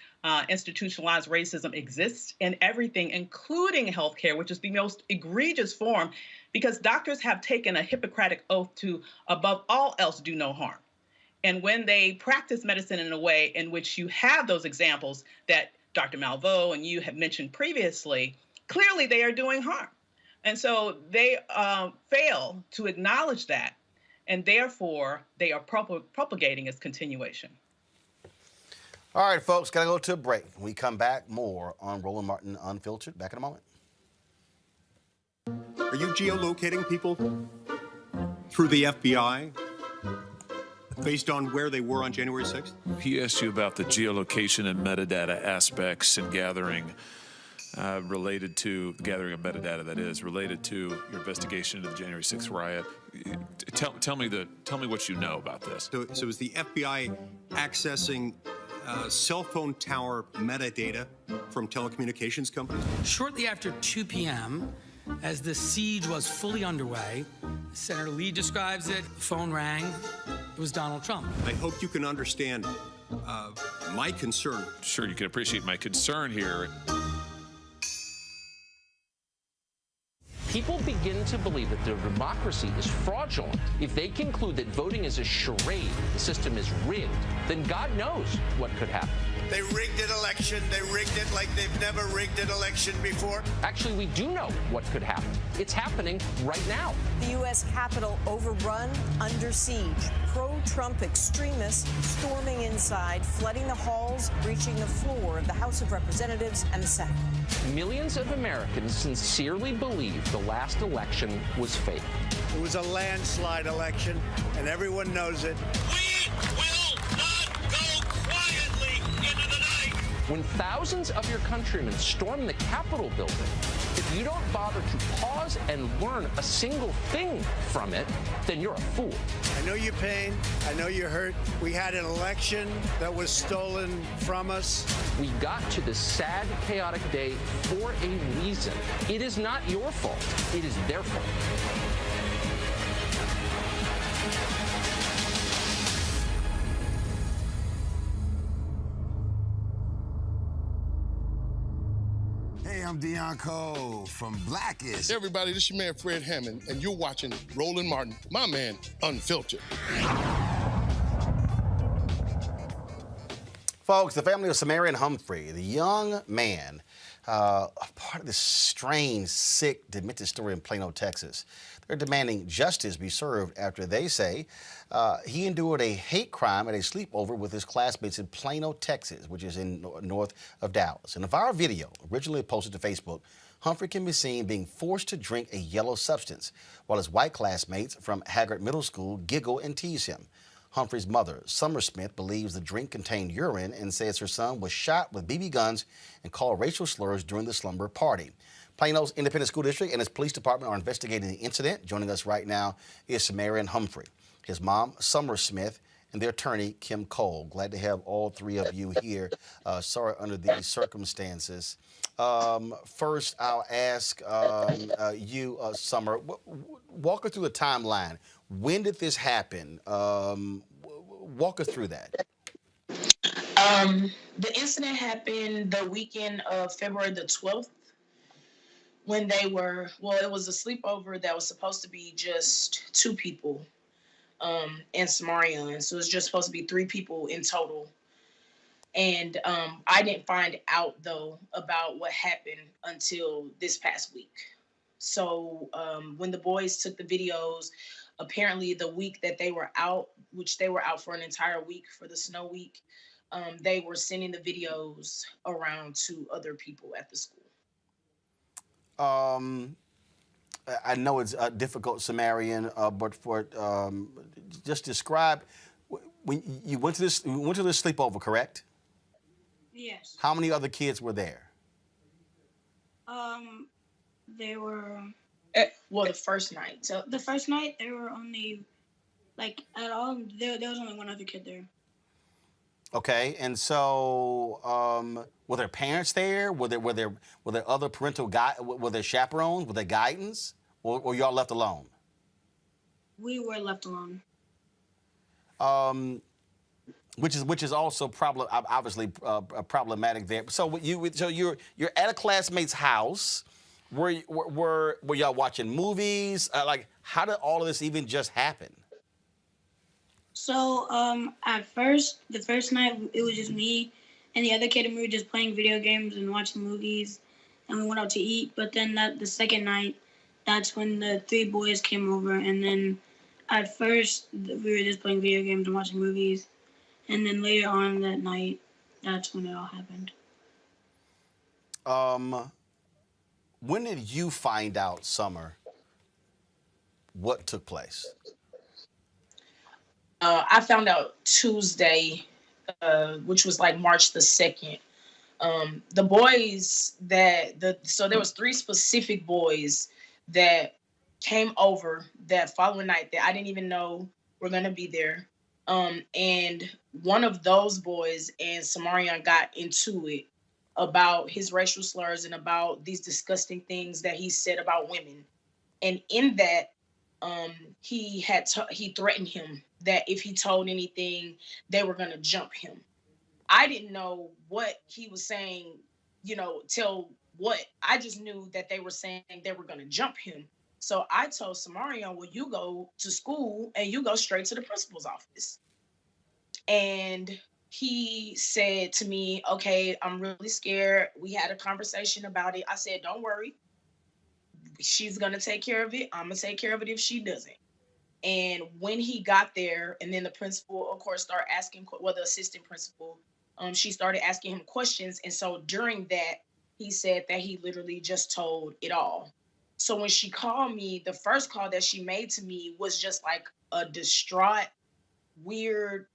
institutionalized racism exists in everything, including healthcare, which is the most egregious form, because doctors have taken a Hippocratic oath to, above all else, do no harm. And when they practice medicine in a way in which you have those examples that Dr. Malveaux and you have mentioned previously, clearly they are doing harm. And so they fail to acknowledge that, and therefore they are propagating its continuation. All right, folks, got to go to a break. When we come back, more on Roland Martin Unfiltered. Back in a moment. Are you geolocating people through the FBI based on where they were on January 6th? He asked you about the geolocation and metadata aspects and gathering related to gathering of metadata, that is related to your investigation into the January 6th riot. Tell me what you know about this. So is the FBI accessing cell phone tower metadata from telecommunications companies? Shortly after 2 p.m., as the siege was fully underway, Senator Lee describes it, the phone rang, it was Donald Trump. I hope you can understand my concern. Sure, you can appreciate my concern here. People begin to believe that their democracy is fraudulent. If they conclude that voting is a charade, the system is rigged, then God knows what could happen. They rigged an election. They rigged it like they've never rigged an election before. Actually, we do know what could happen. It's happening right now. The U.S. Capitol overrun, under siege. Pro-Trump extremists storming inside, flooding the halls, reaching the floor of the House of Representatives and the Senate. Millions of Americans sincerely believe the last election was fake. It was a landslide election, and everyone knows it. We will not go quietly into the night. When thousands of your countrymen storm the Capitol building, if you don't bother to pause and learn a single thing from it, then you're a fool. I know your pain. I know you're hurt. We had an election that was stolen from us. We got to this sad, chaotic day for a reason. It is not your fault. It is their fault. Hey, I'm Deion Cole from Blackish. Hey everybody, this is your man Fred Hammond, and you're watching Roland Martin, my man, Unfiltered. Folks, the family of SeMarion Humphrey, the young man, part of this strange, sick, demented story in Plano, Texas. They're demanding justice be served after they say he endured a hate crime at a sleepover with his classmates in Plano, Texas, which is in north of Dallas. In a viral video originally posted to Facebook, Humphrey can be seen being forced to drink a yellow substance while his white classmates from Haggard Middle School giggle and tease him. Humphrey's mother, Summer Smith, believes the drink contained urine and says her son was shot with BB guns and called racial slurs during the slumber party. Plano's Independent School District and its police department are investigating the incident. Joining us right now is SeMarion Humphrey, his mom, Summer Smith, and their attorney, Kim Cole. Glad to have all three of you here. Sorry under these circumstances. First, I'll ask you, Summer, walk us through the timeline. When did this happen? Walk us through that. The incident happened the weekend of February the 12th when they were, it was a sleepover that was supposed to be just 2 people in SeMarion. So it was just supposed to be 3 people in total. And I didn't find out, though, about what happened until this past week. So when the boys took the videos, apparently the week that they were out, which they were out for an entire week for the snow week, they were sending the videos around to other people at the school. I know it's difficult, SeMarion, but for just describe when you went to this sleepover, correct? Yes. How many other kids were there? There were. Well, the first night. So The first night there were only, like, at all there was only one other kid there. Okay, and so were there parents there? Were there other parental were there chaperones? Were there guidance, or y'all left alone? We were left alone. Which is also obviously problematic there. So you're at a classmate's house. Were y'all watching movies? Like, how did all of this even just happen? So at first, the first night it was just me and the other kid, and we were just playing video games and watching movies, and we went out to eat. But then the second night, that's when the three boys came over, and then at first we were just playing video games and watching movies, and then later on that night, that's when it all happened. When did you find out, Summer, what took place? I found out Tuesday, which was like March the 2nd. The boys so there was 3 specific boys that came over that following night that I didn't even know were gonna be there. And one of those boys and SeMarion got into it about his racial slurs and about these disgusting things that he said about women. And in that, he threatened him that if he told anything, they were going to jump him. I didn't know what he was saying, tell what. I just knew that they were saying they were going to jump him. So I told SeMarion, well, you go to school and you go straight to the principal's office. And he said to me, okay, I'm really scared. We had a conversation about it. I said, don't worry. She's going to take care of it. I'm going to take care of it if she doesn't. And when he got there, and then the principal, of course, started asking, the assistant principal, she started asking him questions. And so during that, he said that he literally just told it all. So when she called me, the first call that she made to me was just like a distraught, weird,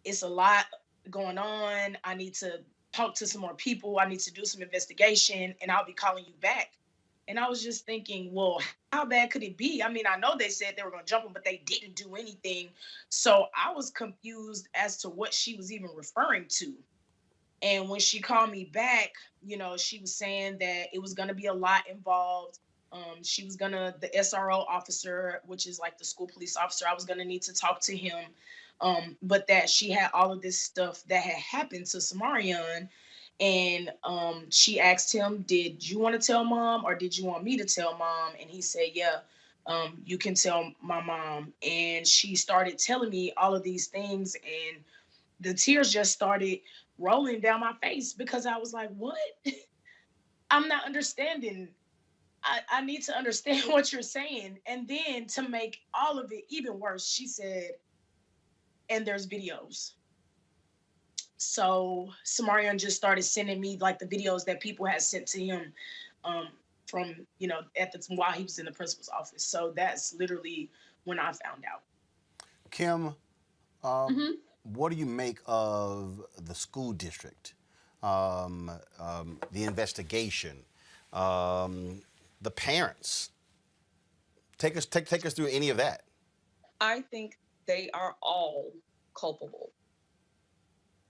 it's a lot going on. I need to talk to some more people. I need to do some investigation, and I'll be calling you back. And I was just thinking, well, how bad could it be? I mean, I know they said they were going to jump him, but they didn't do anything. So I was confused as to what she was even referring to. And when she called me back, she was saying that it was going to be a lot involved. She was the SRO officer, which is like the school police officer, I was going to need to talk to him. But that she had all of this stuff that had happened to SeMarion. And she asked him, did you want to tell mom or did you want me to tell mom? And he said, yeah, you can tell my mom. And she started telling me all of these things, and the tears just started rolling down my face because I was like, what? I'm not understanding. I need to understand what you're saying. And then to make all of it even worse, she said, and there's videos. So SeMarion just started sending me like the videos that people had sent to him from, while he was in the principal's office. So that's literally when I found out. Kim, what do you make of the school district, the investigation, the parents? Take us through any of that. I think they are all culpable.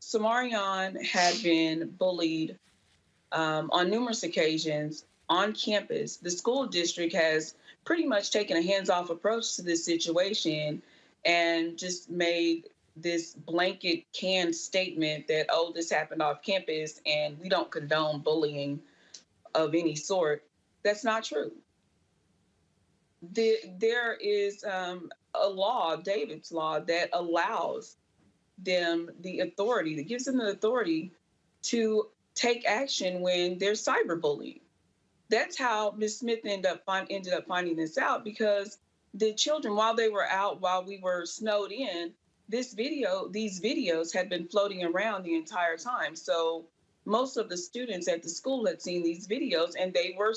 SeMarion had been bullied on numerous occasions on campus. The school district has pretty much taken a hands-off approach to this situation and just made this blanket canned statement that, oh, this happened off campus and we don't condone bullying of any sort. That's not true. There is a law, David's law, that allows them the authority, that gives them the authority to take action when there's cyberbullying. That's how Ms. Smith ended up finding this out, because the children, while they were out, while we were snowed in, these videos had been floating around the entire time. So most of the students at the school had seen these videos, and they were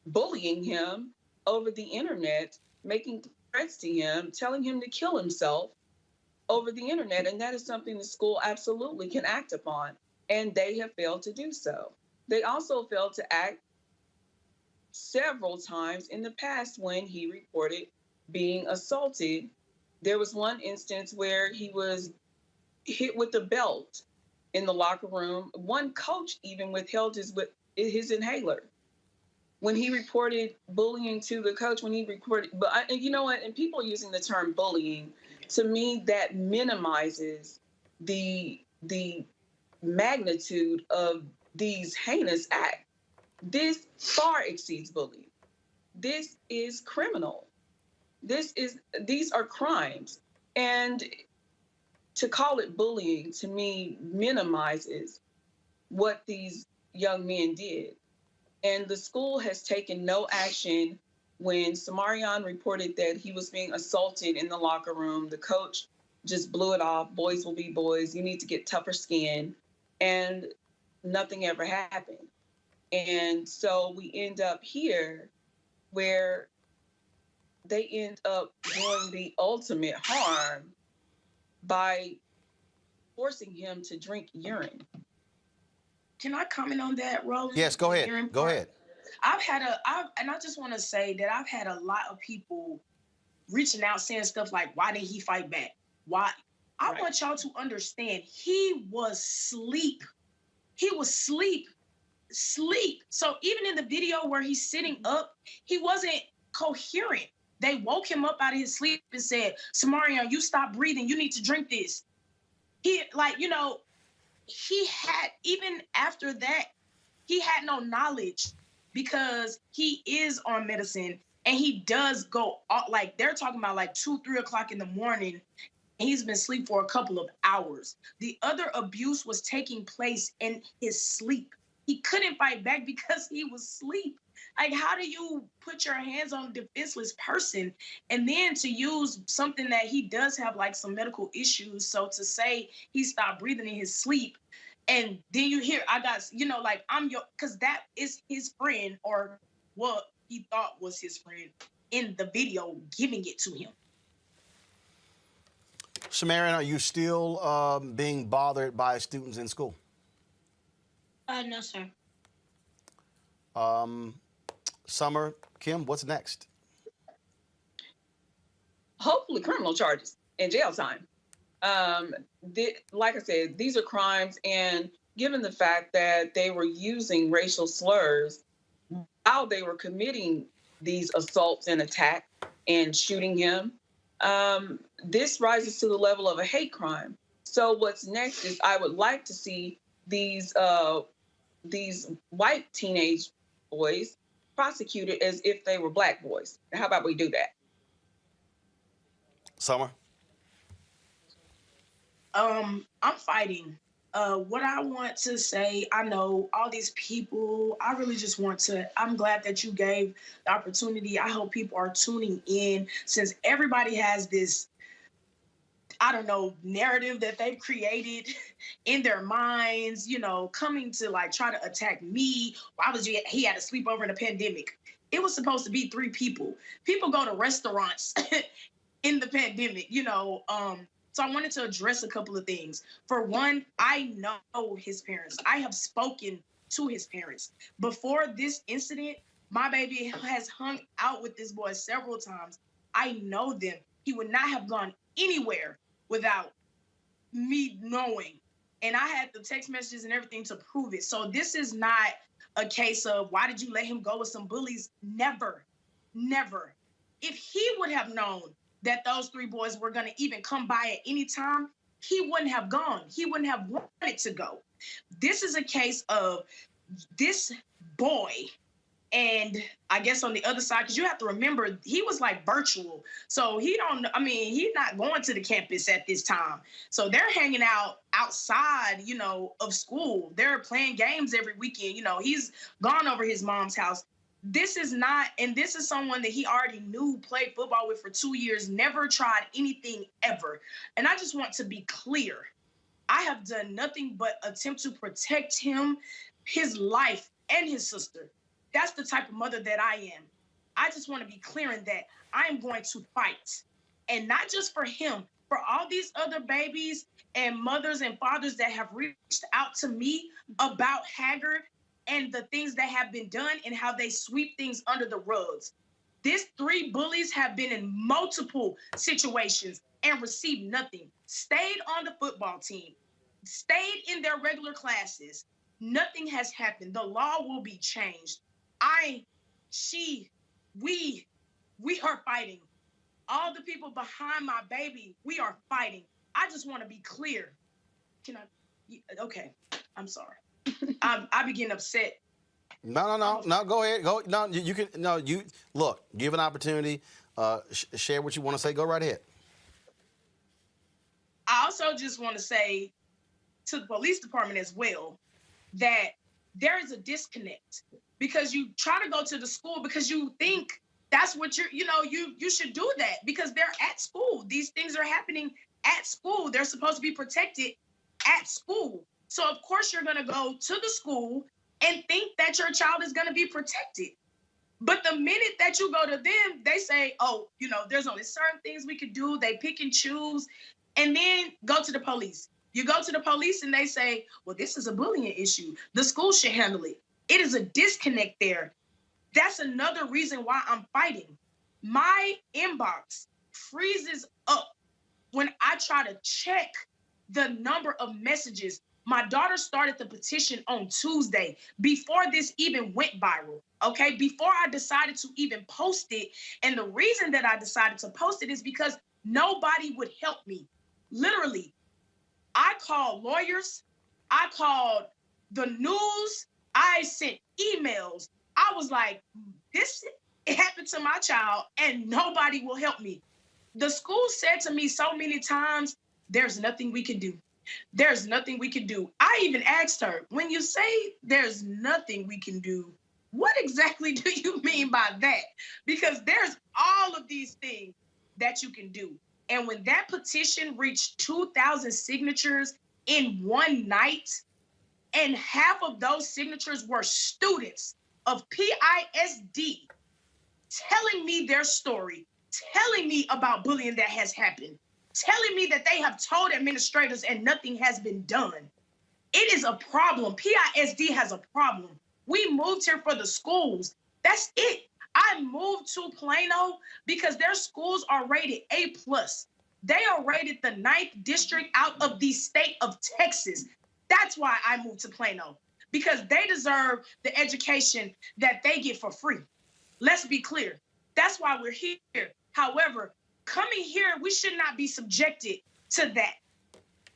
bullying him over the internet, making threats to him, telling him to kill himself over the internet. And that is something the school absolutely can act upon. And they have failed to do so. They also failed to act several times in the past when he reported being assaulted. There was one instance where he was hit with a belt in the locker room. One coach even withheld his inhaler. When he reported bullying to the coach, and you know what, and people using the term bullying, to me, that minimizes the magnitude of these heinous acts. This far exceeds bullying. This is criminal. These are crimes. And to call it bullying, to me, minimizes what these young men did. And the school has taken no action. When SeMarion reported that he was being assaulted in the locker room, the coach just blew it off. Boys will be boys. You need to get tougher skin. And nothing ever happened. And so we end up here where they end up doing the ultimate harm by forcing him to drink urine. Can I comment on that, Roland? Yes, go ahead. Go ahead. And I just want to say that I've had a lot of people reaching out saying stuff like, why didn't he fight back? Why? I want y'all to understand, he was asleep. He was asleep. So even in the video where he's sitting up, he wasn't coherent. They woke him up out of his sleep and said, SeMarion, you stop breathing. You need to drink this. He had, even after that, he had no knowledge because he is on medicine and he does go, like they're talking about like 2-3 o'clock in the morning. And he's been asleep for a couple of hours. The other abuse was taking place in his sleep. He couldn't fight back because he was asleep. Like, how do you put your hands on a defenseless person? And then to use something that he does have like some medical issues. So to say he stopped breathing in his sleep, and then you hear, because that is his friend, or what he thought was his friend in the video, giving it to him. SeMarion, are you still being bothered by students in school? No, sir. Summer, Kim, what's next? Hopefully criminal charges and jail time. Like I said, these are crimes, and given the fact that they were using racial slurs while they were committing these assaults and attacks and shooting him, this rises to the level of a hate crime. So what's next is I would like to see these white teenage boys prosecuted as if they were black boys. How about we do that? Summer? I'm fighting. What I want to say, I know all these people, I really just want to, I'm glad that you gave the opportunity. I hope people are tuning in, since everybody has this, I don't know, narrative that they've created in their minds, coming to like try to attack me. Why was he had a sleepover in a pandemic? It was supposed to be 3 people. People go to restaurants in the pandemic, So I wanted to address a couple of things. For one, I know his parents. I have spoken to his parents. Before this incident, my baby has hung out with this boy several times. I know them. He would not have gone anywhere without me knowing. And I had the text messages and everything to prove it. So this is not a case of, why did you let him go with some bullies? Never, never. If he would have known that those 3 boys were going to even come by at any time, he wouldn't have gone. He wouldn't have wanted to go. This is a case of this boy, and I guess on the other side, because you have to remember, he was like virtual. So he's not going to the campus at this time. So they're hanging out outside, of school. They're playing games every weekend. He's gone over his mom's house. This is someone that he already knew, played football with for 2 years, never tried anything ever. And I just want to be clear. I have done nothing but attempt to protect him, his life, and his sister. That's the type of mother that I am. I just want to be clear in that I am going to fight. And not just for him, for all these other babies and mothers and fathers that have reached out to me about Haggard and the things that have been done and how they sweep things under the rugs. These 3 bullies have been in multiple situations and received nothing. Stayed on the football team, stayed in their regular classes. Nothing has happened. The law will be changed. We are fighting. All the people behind my baby, we are fighting. I just want to be clear. Okay, I'm sorry. I begin upset. No. Go ahead. Go. No, you can. No, you look. Give an opportunity. Share what you want to say. Go right ahead. I also just want to say to the police department as well that there is a disconnect because you try to go to the school because you think that's what you should do that because they're at school. These things are happening at school. They're supposed to be protected at school. So of course you're going to go to the school and think that your child is going to be protected. But the minute that you go to them, they say, oh, there's only certain things we could do. They pick and choose and then go to the police. You go to the police and they say, well, this is a bullying issue. The school should handle it. It is a disconnect there. That's another reason why I'm fighting. My inbox freezes up when I try to check the number of messages. My daughter started the petition on Tuesday before this even went viral, okay? Before I decided to even post it. And the reason that I decided to post it is because nobody would help me. Literally, I called lawyers. I called the news. I sent emails. I was like, it happened to my child and nobody will help me. The school said to me so many times, there's nothing we can do. There's nothing we can do. I even asked her, when you say there's nothing we can do, what exactly do you mean by that? Because there's all of these things that you can do. And when that petition reached 2,000 signatures in one night, and half of those signatures were students of PISD telling me their story, telling me about bullying that has happened, telling me that they have told administrators and nothing has been done. It is a problem. PISD has a problem. We moved here for the schools. That's it. I moved to Plano because their schools are rated A+. They are rated the 9th district out of the state of Texas. That's why I moved to Plano, because they deserve the education that they get for free. Let's be clear. That's why we're here. However, coming here, we should not be subjected to that.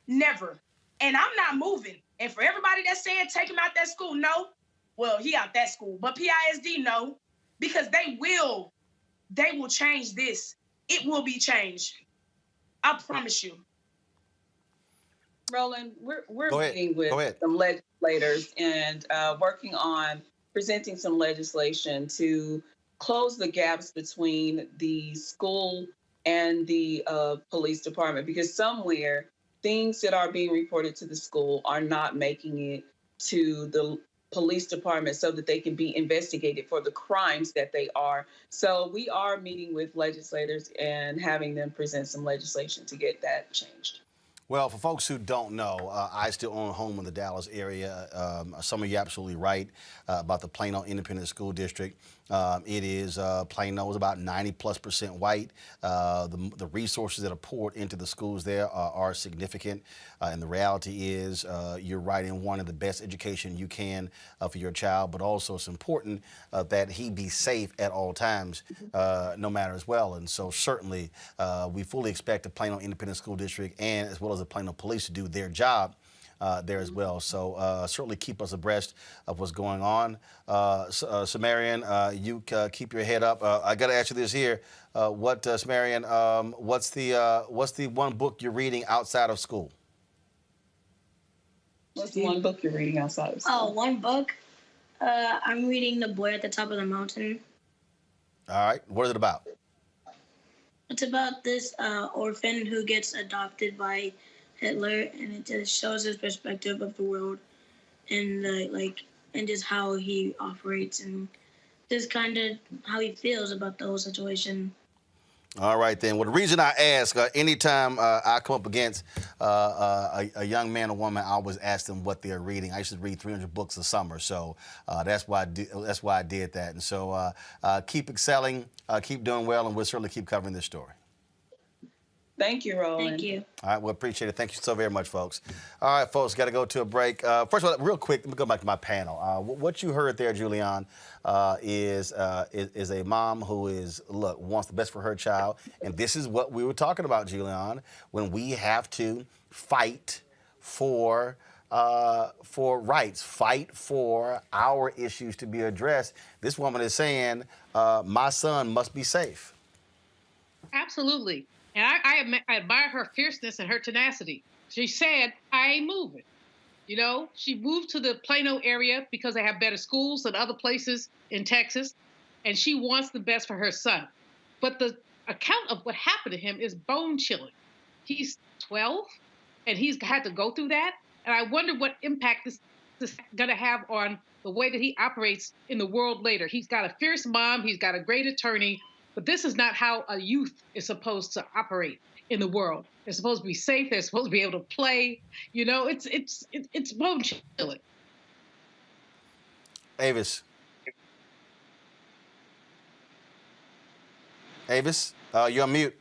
Never. And I'm not moving. And for everybody that's saying take him out that school, no. Well, he out that school. But PISD, no. Because they will change this. It will be changed. I promise you. Roland, we're meeting with some legislators and working on presenting some legislation to close the gaps between the school and the police department, because somewhere things that are being reported to the school are not making it to the police department so that they can be investigated for the crimes that they are. So we are meeting with legislators and having them present some legislation to get that changed. Well, for folks who don't know, I still own a home in the Dallas area. Some of you are absolutely right about the Plano Independent School District. It is, Plano is about 90+% white. The resources that are poured into the schools there are significant. And the reality is you're right in wanting the best education you can for your child, but also it's important that he be safe at all times, no matter as well. And so certainly we fully expect the Plano Independent School District and as well as the Plano Police to do their job there as well. So certainly keep us abreast of what's going on. SeMarion, you keep your head up. I got to ask you this here. SeMarion, what's the one book you're reading outside of school? What's the one book you're reading outside of school? Oh, one book? I'm reading The Boy at the Top of the Mountain. All right. What is it about? It's about this orphan who gets adopted by Hitler, and it just shows his perspective of the world and and just how he operates and just kind of how he feels about the whole situation. All right, then. Well, the reason I ask, anytime I come up against a young man or woman, I always ask them what they're reading. I used to read 300 books a summer, so that's why I did that. And so keep excelling, keep doing well, and we'll certainly keep covering this story. Thank you, Roland. Thank you. All right, well, appreciate it. Thank you so very much, folks. All right, folks, got to go to a break. First of all, real quick, let me go back to my panel. What you heard there, Julian, is a mom who wants the best for her child, and this is what we were talking about, Julian, when we have to fight for rights, fight for our issues to be addressed. This woman is saying, my son must be safe. Absolutely. And I admire her fierceness and her tenacity. She said, I ain't moving. You know, she moved to the Plano area because they have better schools than other places in Texas, and she wants the best for her son. But the account of what happened to him is bone-chilling. He's 12, and he's had to go through that, and I wonder what impact this is going to have on the way that he operates in the world later. He's got a fierce mom, he's got a great attorney, but this is not how a youth is supposed to operate in the world. They're supposed to be safe. They're supposed to be able to play. You know, it's bone chilling. Avis, you're on mute.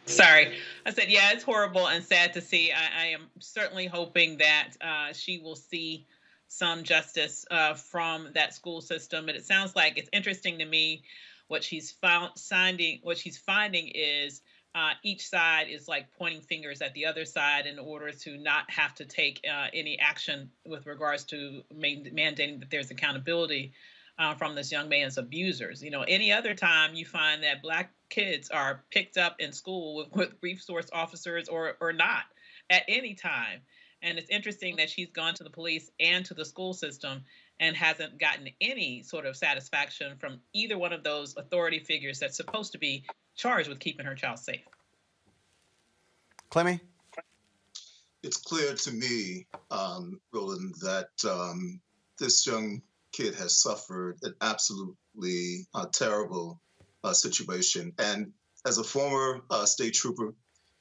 Sorry. I said, yeah, it's horrible and sad to see. I am certainly hoping that she will see some justice from that school system. But it sounds like it's interesting to me. What she's finding is each side is like pointing fingers at the other side in order to not have to take any action with regards to mandating that there's accountability from this young man's abusers. You know, any other time you find that Black kids are picked up in school with resource officers or not at any time. And it's interesting that she's gone to the police and to the school system and hasn't gotten any sort of satisfaction from either one of those authority figures that's supposed to be charged with keeping her child safe. Clemmy? It's clear to me, Roland, that this young kid has suffered an absolutely terrible situation. And as a former state trooper,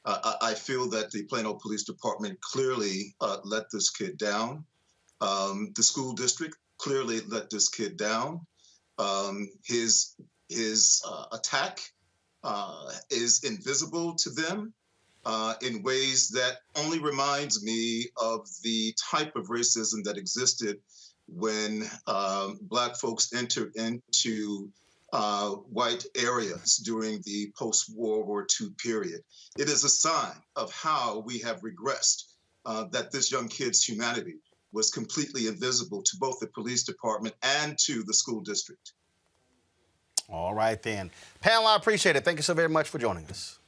I feel that the Plano Police Department clearly let this kid down. The school district clearly let this kid down. His attack is invisible to them in ways that only reminds me of the type of racism that existed when Black folks entered into white areas during the post-World War II period. It is a sign of how we have regressed, that this young kid's humanity was completely invisible to both the police department and to the school district. All right, then. Panel, I appreciate it. Thank you so very much for joining us.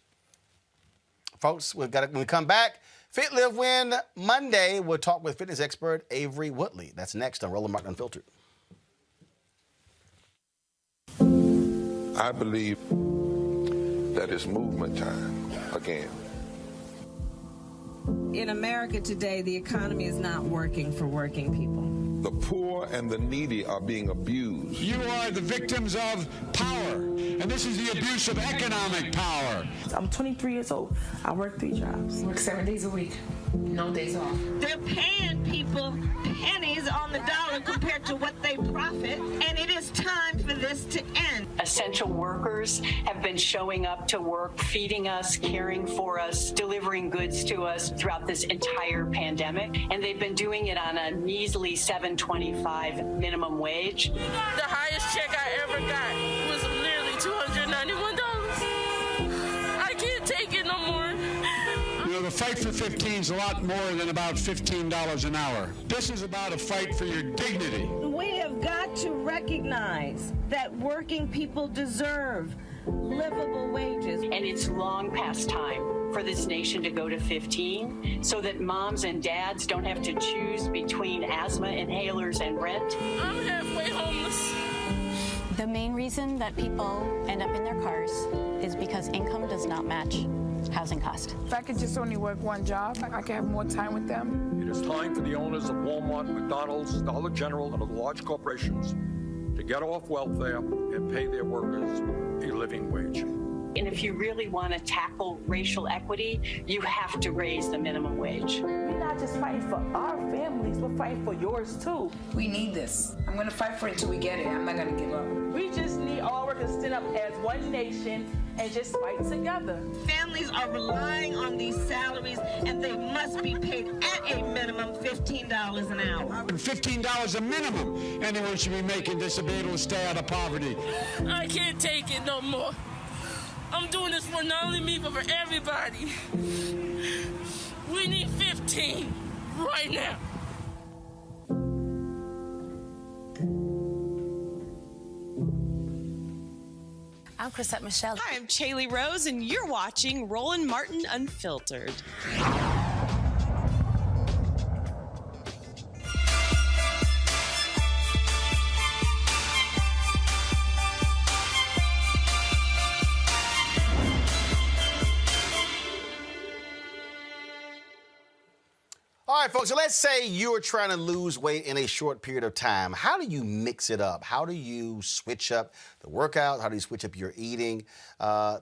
Folks, when we come back, Fit, Live, Win Monday, we'll talk with fitness expert Averi Woodley. That's next on Roland Martin Unfiltered. I believe that it's movement time again. In America today, the economy is not working for working people. The poor and the needy are being abused. You are the victims of power, and this is the abuse of economic power. I'm 23 years old. I work 3 jobs. Work 7 days a week. No days off. They're paying people pennies on the dollar compared to what they profit, and it is time for this to end. Essential workers have been showing up to work, feeding us, caring for us, delivering goods to us throughout this entire pandemic, and they've been doing it on a measly $7.25 minimum wage. The highest check I ever got was nearly $291. I can't take it no more. You know, the fight for 15 is a lot more than about $15 an hour. This is about a fight for your dignity. We have got to recognize that working people deserve livable wages. And it's long past time for this nation to go to 15 so that moms and dads don't have to choose between asthma inhalers and rent. I'm halfway homeless. The main reason that people end up in their cars is because income does not match housing cost. If I could just only work one job, I could have more time with them. It is time for the owners of Walmart, McDonald's, Dollar General, and other large corporations to get off welfare and pay their workers a living wage. And if you really want to tackle racial equity, you have to raise the minimum wage. We're not just fighting for our families, we're fighting for yours too. We need this. I'm going to fight for it until we get it. I'm not going to give up. We just need all workers to stand up as one nation and just fight together. Families are relying on these salaries, and they must be paid at a minimum $15 an hour. $15 a minimum anyone should be making to be able to stay out of poverty. I can't take it no more. I'm doing this for not only me, but for everybody. We need 15 right now. I'm Chrisette Michelle. Hi, I'm Chaley Rose, and you're watching Roland Martin Unfiltered. All right, folks, so let's say you're trying to lose weight in a short period of time. How do you mix it up? How do you switch up the workout? How do you switch up your eating?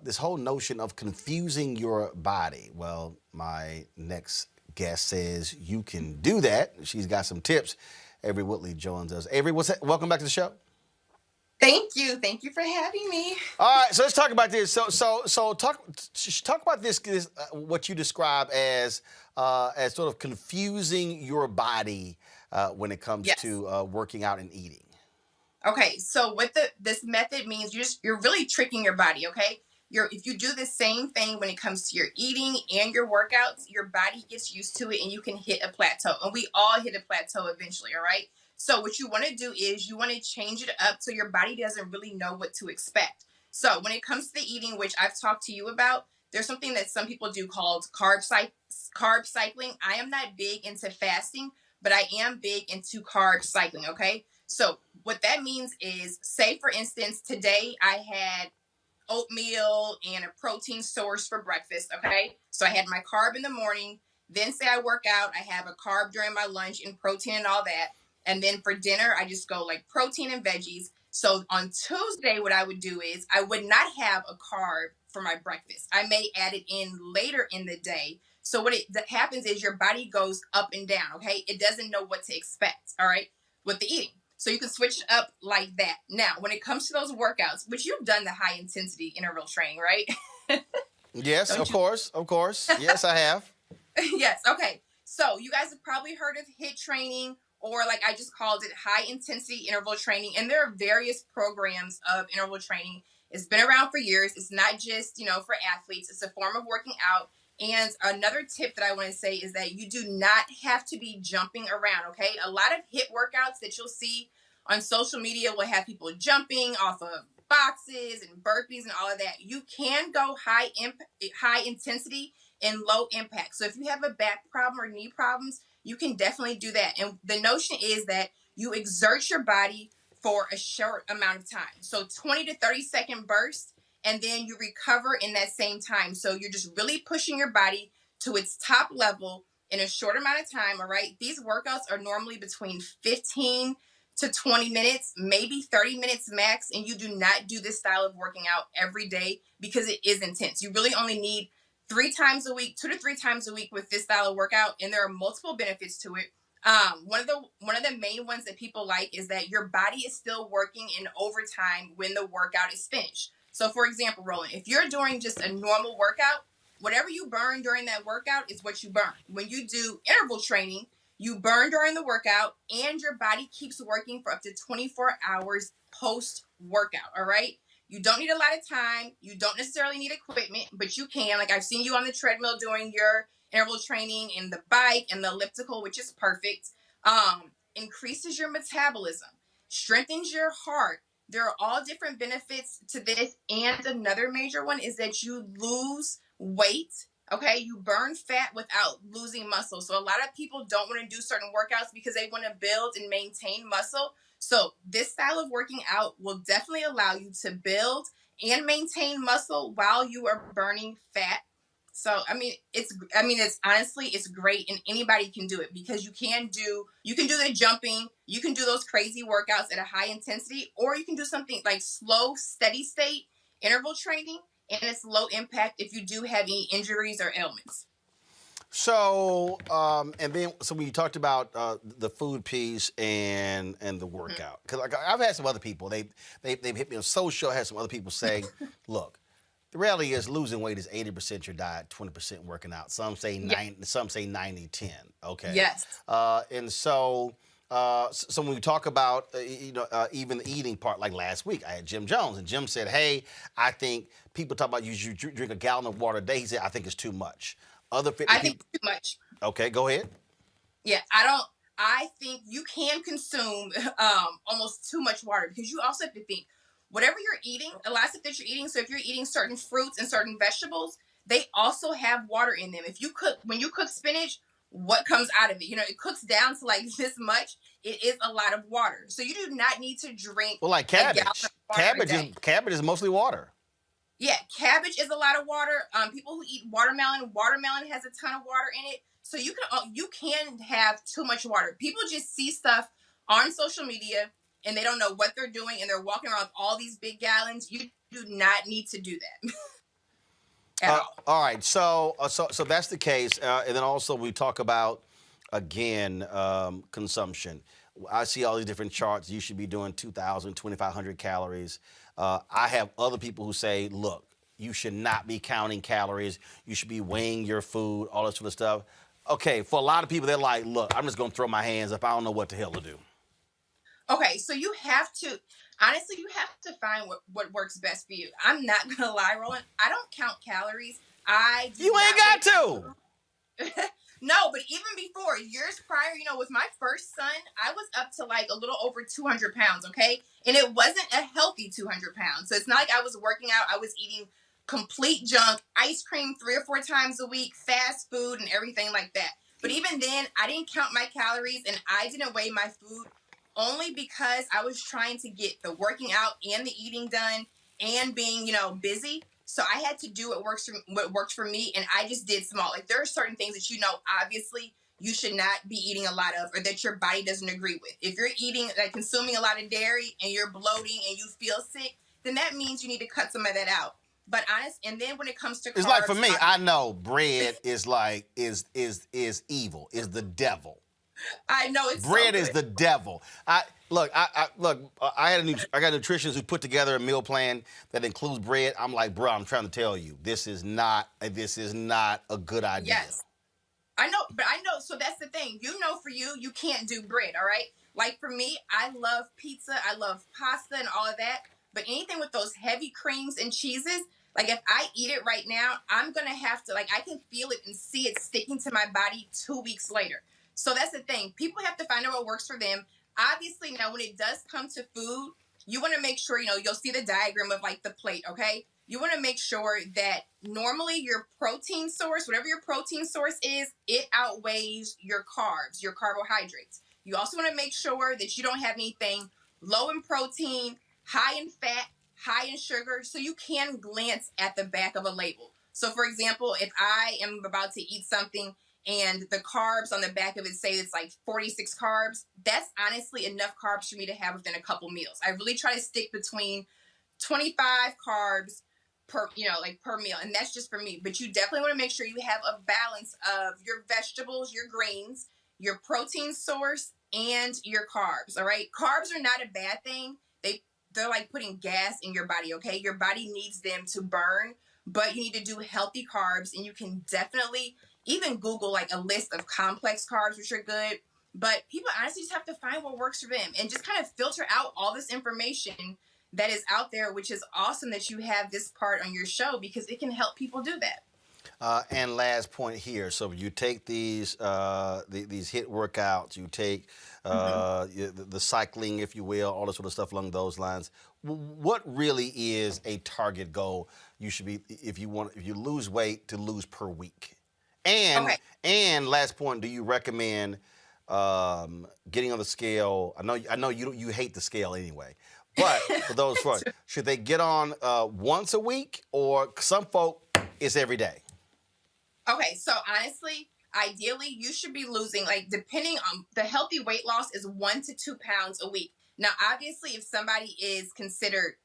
This whole notion of confusing your body. Well, my next guest says you can do that. She's got some tips. Averi Woodley joins us. Averi, welcome back to the show. Thank you. Thank you for having me. All right, so let's talk about this. So talk about this what you describe as sort of confusing your body when it comes to working out and eating. Okay, so what this method means, you're really tricking your body. Okay, if you do the same thing when it comes to your eating and your workouts, your body gets used to it, and you can hit a plateau. And we all hit a plateau eventually. All right. So what you want to do is you want to change it up so your body doesn't really know what to expect. So when it comes to the eating, which I've talked to you about, there's something that some people do called carb cycling. I am not big into fasting, but I am big into carb cycling, okay? So what that means is, say, for instance, today I had oatmeal and a protein source for breakfast, okay? So I had my carb in the morning. Then say I work out, I have a carb during my lunch and protein and all that. And then for dinner, I just go like protein and veggies. So on Tuesday, what I would do is I would not have a carb for my breakfast. I may add it in later in the day. So what that happens is your body goes up and down, okay? It doesn't know what to expect, all right, with the eating. So you can switch up like that. Now, when it comes to those workouts, which you've done the high intensity interval training, right? Yes, of course. Yes, I have. Yes, okay. So you guys have probably heard of HIIT training, or like I just called it high intensity interval training. And there are various programs of interval training. It's been around for years. It's not just, for athletes. It's a form of working out. And another tip that I want to say is that you do not have to be jumping around, okay? A lot of HIIT workouts that you'll see on social media will have people jumping off of boxes and burpees and all of that. You can go high intensity and low impact. So if you have a back problem or knee problems, you can definitely do that. And the notion is that you exert your body for a short amount of time. So 20 to 30 second bursts, and then you recover in that same time. So you're just really pushing your body to its top level in a short amount of time, all right? These workouts are normally between 15 to 20 minutes, maybe 30 minutes max, and you do not do this style of working out every day because it is intense. You really only need 3 times a week, 2 to 3 times a week with this style of workout, and there are multiple benefits to it. One of the main ones that people like is that your body is still working in overtime when the workout is finished. So for example, Roland, if you're doing just a normal workout, whatever you burn during that workout is what you burn. When you do interval training, you burn during the workout and your body keeps working for up to 24 hours post-workout, all right? You don't need a lot of time. You don't necessarily need equipment, but you can. Like I've seen you on the treadmill doing your interval training and the bike and the elliptical, which is perfect. Increases your metabolism, strengthens your heart. There are all different benefits to this. And another major one is that you lose weight. Okay, you burn fat without losing muscle. So a lot of people don't want to do certain workouts because they want to build and maintain muscle. So this style of working out will definitely allow you to build and maintain muscle while you are burning fat. So it's honestly it's great, and anybody can do it because you can do the jumping, you can do those crazy workouts at a high intensity, or you can do something like slow, steady state interval training, and it's low impact if you do have any injuries or ailments. So, so when you talked about the food piece and the workout, because I've had some other people, they've hit me on social, I had some other people say, look, the reality is losing weight is 80% your diet, 20% working out. Some say 90-10. Okay. Yes. And so when we talk about even the eating part, like last week, I had Jim Jones, and Jim said, "Hey, I think people talk about you drink a gallon of water a day." He said, "I think it's too much." I think it's too much. Okay, go ahead. Yeah, I think you can consume almost too much water because you also have to think. Whatever you're eating, a lot of stuff that you're eating, so if you're eating certain fruits and certain vegetables, they also have water in them. When you cook spinach, what comes out of it? It cooks down to like this much. It is a lot of water. So you do not need to drink like cabbage. Cabbage is mostly water. Yeah, cabbage is a lot of water. People who eat watermelon has a ton of water in it. So you can have too much water. People just see stuff on social media and they don't know what they're doing, and they're walking around with all these big gallons. You do not need to do that at all. All right, so that's the case, and then also we talk about again consumption. I see all these different charts. You should be doing 2,000, 2,500 calories. I have other people who say, look, you should not be counting calories. You should be weighing your food, all that sort of stuff. Okay, for a lot of people, they're like, look, I'm just going to throw my hands up. I don't know what the hell to do. Okay, so you have to find what works best for you. I'm not going to lie, Roland. I don't count calories. You ain't got to. No, but even before, years prior, with my first son, I was up to like a little over 200 pounds, okay? And it wasn't a healthy 200 pounds. So it's not like I was working out. I was eating complete junk, ice cream 3 or 4 times a week, fast food, and everything like that. But even then, I didn't count my calories, and I didn't weigh my food only because I was trying to get the working out and the eating done and being, busy. So I had to do what worked for me, and I just did small. Like there are certain things that obviously you should not be eating a lot of, or that your body doesn't agree with. If you're eating, consuming a lot of dairy and you're bloating and you feel sick, then that means you need to cut some of that out. But and then when it comes to carbs, it's like for me, I know bread is like is evil, is the devil. I know it's bread so is the devil. I got nutritionists who put together a meal plan that includes bread. I'm like, bro, I'm trying to tell you, this is not a good idea. Yes, I know, but I know. So that's the thing. For you can't do bread. All right. Like for me, I love pizza. I love pasta and all of that. But anything with those heavy creams and cheeses, like if I eat it right now, I'm gonna have to I can feel it and see it sticking to my body 2 weeks later. So that's the thing. People have to find out what works for them. Obviously, now when it does come to food, you want to make sure, you'll see the diagram of the plate, okay? You want to make sure that normally your protein source, whatever your protein source is, it outweighs your carbs, your carbohydrates. You also want to make sure that you don't have anything low in protein, high in fat, high in sugar, so you can glance at the back of a label. So for example, if I am about to eat something and the carbs on the back of it say it's like 46 carbs, that's honestly enough carbs for me to have within a couple meals. I really try to stick between 25 carbs per meal, and that's just for me. But you definitely want to make sure you have a balance of your vegetables, your greens, your protein source, and your carbs, all right? Carbs are not a bad thing. They're like putting gas in your body, okay? Your body needs them to burn, but you need to do healthy carbs, and you can definitely even Google a list of complex carbs, which are good. But people honestly just have to find what works for them and just kind of filter out all this information that is out there, which is awesome that you have this part on your show because it can help people do that. And last point here. So you take these HIIT workouts, you take the cycling, if you will, all this sort of stuff along those lines. What really is a target goal you should be if you lose weight to lose per week? And last point, do you recommend getting on the scale? I know you hate the scale anyway, but for those folks, should they get on once a week, or some folk it's every day? Okay, so honestly, ideally, you should be losing, like, depending on the healthy weight loss is 1 to 2 pounds a week. Now, obviously, if somebody is considered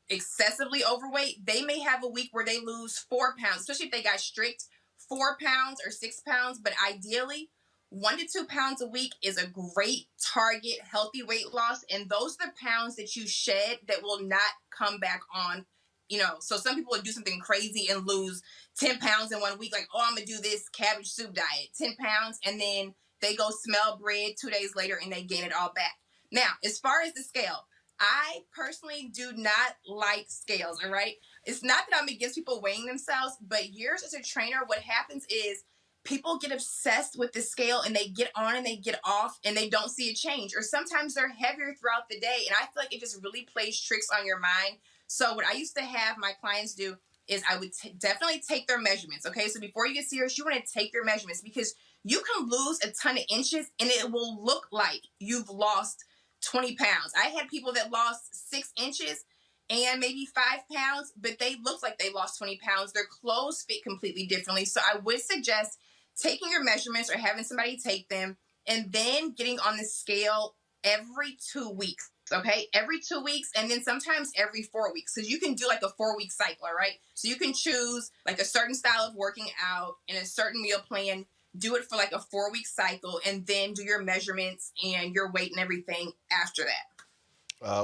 excessively overweight, they may have a week where they lose 4 pounds, especially if they got strict 4 pounds or 6 pounds. But ideally, 1 to 2 pounds a week is a great target healthy weight loss. And those are the pounds that you shed that will not come back on. You know, so some people would do something crazy and lose 10 pounds in 1 week, like, oh, I'm going to do this cabbage soup diet, 10 pounds, and then they go smell bread 2 days later and they gain it all back. Now, as far as the scale, I personally do not like scales, all right? It's not that I'm against people weighing themselves, but years as a trainer, what happens is people get obsessed with the scale and they get on and they get off and they don't see a change. Or sometimes they're heavier throughout the day, and I feel like it just really plays tricks on your mind. So what I used to have my clients do is I would definitely take their measurements, okay? So before you get serious, you want to take your measurements because you can lose a ton of inches and it will look like you've lost 20 pounds. I had people that lost 6 inches and maybe 5 pounds, but they looked like they lost 20 pounds. Their clothes fit completely differently. So I would suggest taking your measurements or having somebody take them and then getting on the scale every 2 weeks. Okay, every 2 weeks, and then sometimes every 4 weeks, because you can do like a 4-week cycle, all right? So you can choose like a certain style of working out and a certain meal plan, do it for like a 4-week cycle, and then do your measurements and your weight and everything after that.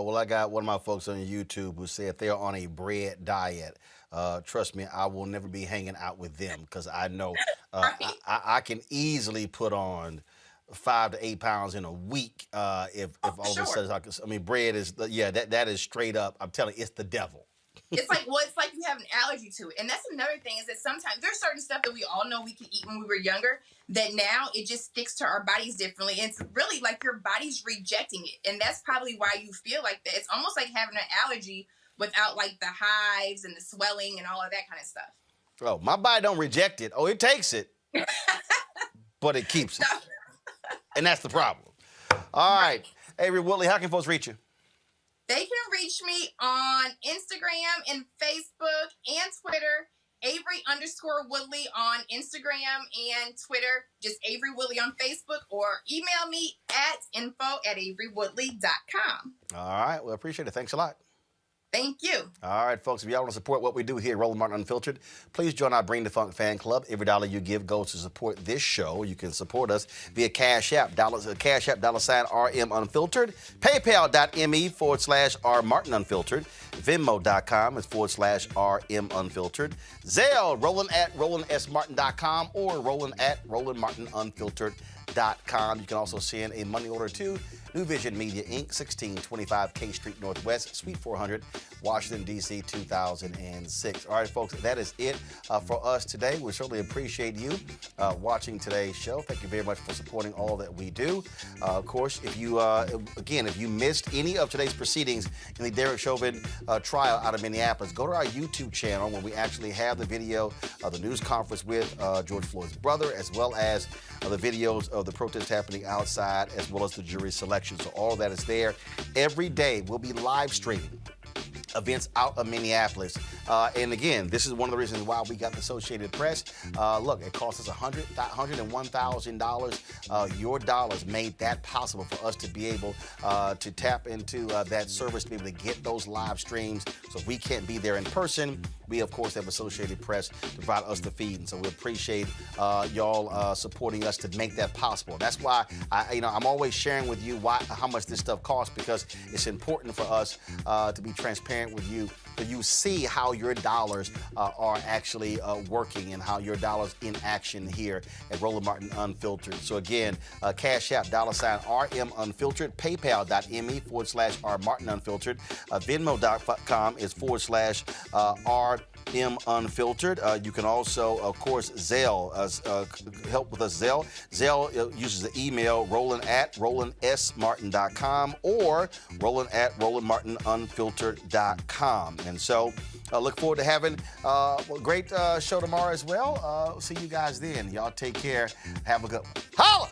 Well, I got one of my folks on YouTube who said they're on a bread diet. Trust me, I will never be hanging out with them because I know Right. I can easily put on 5 to 8 pounds in a week if all of a sudden I mean, bread is that is straight up. I'm telling you, it's the devil. It's like you have an allergy to it. And that's another thing is that sometimes there's certain stuff that we all know we can eat when we were younger that now it just sticks to our bodies differently. And it's really like your body's rejecting it. And that's probably why you feel like that. It's almost like having an allergy without like the hives and the swelling and all of that kind of stuff. Oh, my body don't reject it. Oh, it takes it, but it keeps it. And that's the problem. All right. Averi Woodley, how can folks reach you? They can reach me on Instagram and Facebook and Twitter, Averi_Woodley on Instagram and Twitter, just Averi Woodley on Facebook, or email me at info@averiwoodley.com. All right. Well, appreciate it. Thanks a lot. Thank you. All right, folks, if y'all want to support what we do here at Roland Martin Unfiltered, please join our Bring the Funk fan club. Every dollar you give goes to support this show. You can support us via Cash App, Cash App, $RM Unfiltered, PayPal.me/R Martin Unfiltered, Venmo.com /RM Unfiltered, Zelle, Roland@RolandSMartin.com or Roland@RolandMartinUnfiltered.com. You can also send a money order to New Vision Media, Inc., 1625 K Street Northwest, Suite 400, Washington, D.C., 2006. All right, folks, that is it for us today. We certainly appreciate you watching today's show. Thank you very much for supporting all that we do. Of course, if you, if you missed any of today's proceedings in the Derek Chauvin trial out of Minneapolis, go to our YouTube channel where we actually have the video of the news conference with George Floyd's brother, as well as the videos of the protest happening outside, as well as the jury selection. So all of that is there. Every day we'll be live streaming events out of Minneapolis. And again, this is one of the reasons why we got the Associated Press. Look, it cost us $101,000. Your dollars made that possible for us to be able to tap into that service, to be able to get those live streams. So if we can't be there in person, we, of course, have Associated Press to provide us the feed. And so we appreciate y'all supporting us to make that possible. That's why I'm always sharing with you how much this stuff costs, because it's important for us to be transparent with you, so you see how your dollars are actually working and how your dollars in action here at Roland Martin Unfiltered. So again, Cash App, $RM Unfiltered, PayPal.me/R Martin Unfiltered, Venmo.com /RM Unfiltered. You can also, of course, Zelle, help with us, Zelle. Zelle uses the email Roland@RolandSMartin.com or Roland@RolandMartinUnfiltered.com. And so look forward to having a great show tomorrow as well. See you guys then. Y'all take care. Have a good one. Holla!